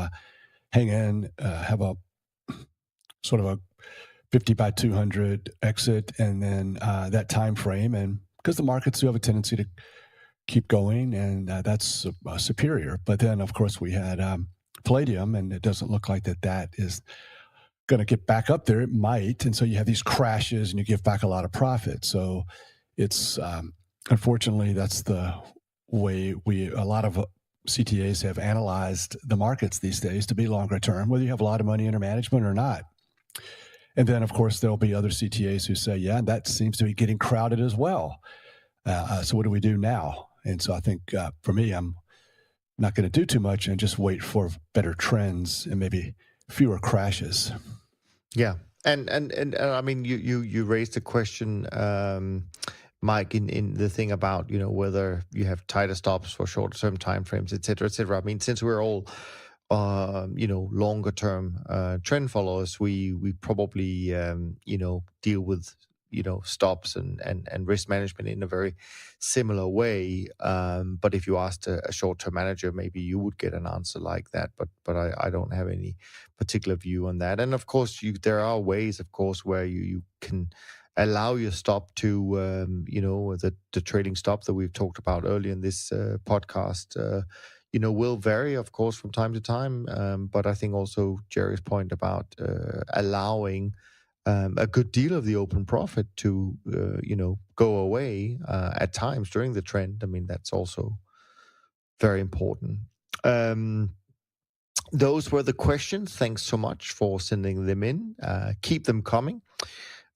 Hang in, have a sort of a 50 by 200 exit, and then that time frame. And because the markets do have a tendency to keep going, and that's superior. But then, of course, we had palladium, and it doesn't look like that is going to get back up there. It might. And so you have these crashes and you give back a lot of profit. So it's unfortunately, that's the way a lot of CTAs have analyzed the markets these days, to be longer term, whether you have a lot of money under management or not. And then, of course, there'll be other CTAs who say, yeah, that seems to be getting crowded as well. So what do we do now? And so I think for me, I'm not going to do too much and just wait for better trends and maybe fewer crashes. Yeah. And I mean, you raised a question, Mike, in the thing about, whether you have tighter stops for short-term timeframes, et cetera, et cetera. I mean, since we're all, longer-term trend followers, we probably, deal with, stops and risk management in a very similar way. But if you asked a short-term manager, maybe you would get an answer like that. But I don't have any particular view on that. And of course, there are ways, of course, where you can allow your stop to, the trading stop that we've talked about earlier in this podcast, will vary, of course, from time to time. But I think also Jerry's point about allowing a good deal of the open profit to, go away at times during the trend. I mean, that's also very important. Those were the questions. Thanks so much for sending them in. Keep them coming.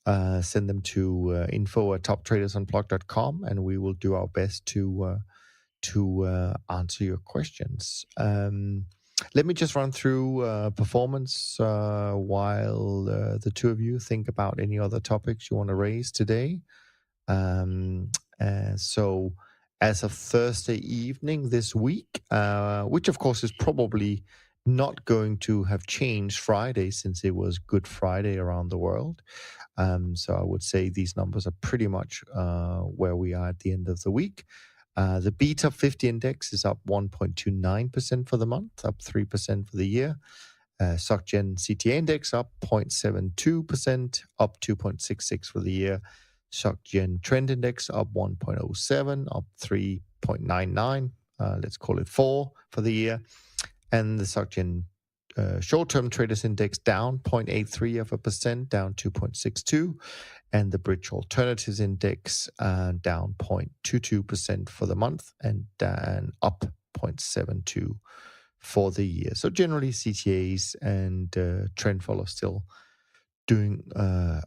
Send them to info@toptradersunplugged.com, and we will do our best to answer your questions. Let me just run through performance while the two of you think about any other topics you want to raise today. So as of Thursday evening this week, which of course is probably not going to have changed Friday, since it was Good Friday around the world. So I would say these numbers are pretty much where we are at the end of the week. The BTOP 50 index is up 1.29% for the month, up 3% for the year. SocGen CTA index up 0.72%, up 2.66 for the year. SocGen trend index up 1.07, up 3.99. Let's call it 4 for the year. And the SocGen short-term traders index down 0.83%, down 2.62, and the Bridge Alternatives Index down 0.22% for the month and up 0.72 for the year. So generally, CTAs and trend follow still doing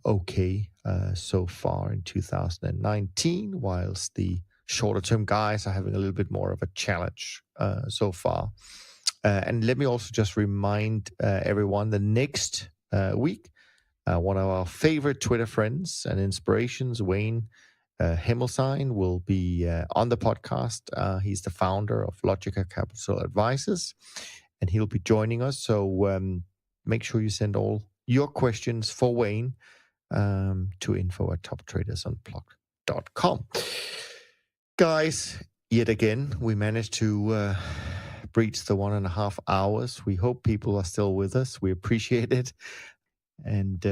okay so far in 2019, whilst the shorter-term guys are having a little bit more of a challenge so far. And let me also just remind everyone, the next week, one of our favorite Twitter friends and inspirations, Wayne Himmelstein, will be on the podcast. He's the founder of Logica Capital Advisors, and he'll be joining us. So make sure you send all your questions for Wayne to info@toptradersunplugged.com. Guys, yet again, we managed to breach the 1.5 hours. We hope people are still with us. We appreciate it. And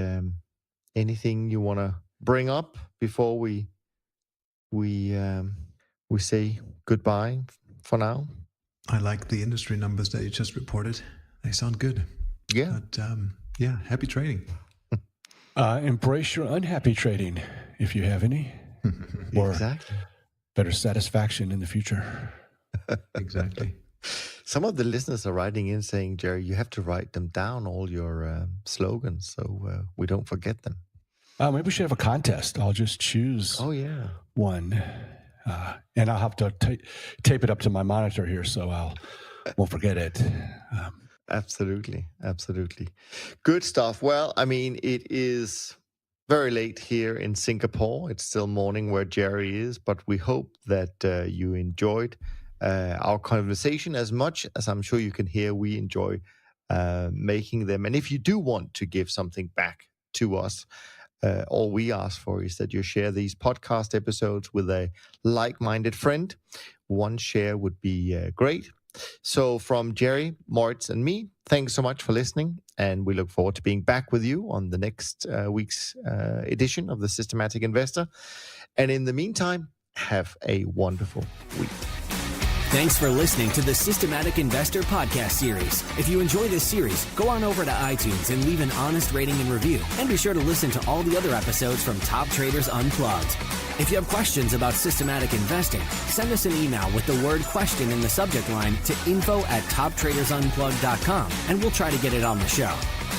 anything you want to bring up before we say goodbye for now? I like the industry numbers that you just reported. They sound good. Yeah. But happy trading. Embrace your unhappy trading if you have any. Or exactly. Better satisfaction in the future. Exactly. Some of the listeners are writing in saying, Jerry, you have to write them down, all your slogans, so we don't forget them. Maybe we should have a contest. I'll just choose one. And I'll have to tape it up to my monitor here so I won't forget it. Absolutely. Good stuff. Well, I mean, it is very late here in Singapore. It's still morning where Jerry is, but we hope that you enjoyed our conversation as much as I'm sure you can hear we enjoy making them. And if you do want to give something back to us, all we ask for is that you share these podcast episodes with a like-minded friend. One share would be great. So from Jerry, Moritz, and me, thanks so much for listening. And we look forward to being back with you on the next week's edition of The Systematic Investor. And in the meantime, have a wonderful week. Thanks for listening to the Systematic Investor podcast series. If you enjoy this series, go on over to iTunes and leave an honest rating and review. And be sure to listen to all the other episodes from Top Traders Unplugged. If you have questions about systematic investing, send us an email with the word question in the subject line to info@toptradersunplugged.com, and we'll try to get it on the show.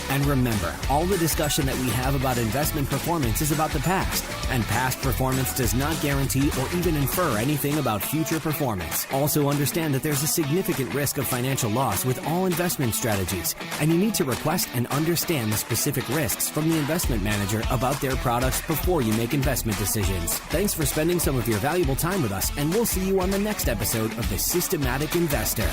And remember, all the discussion that we have about investment performance is about the past, and past performance does not guarantee or even infer anything about future performance. Also understand that there's a significant risk of financial loss with all investment strategies, and you need to request and understand the specific risks from the investment manager about their products before you make investment decisions. Thanks for spending some of your valuable time with us, and we'll see you on the next episode of The Systematic Investor.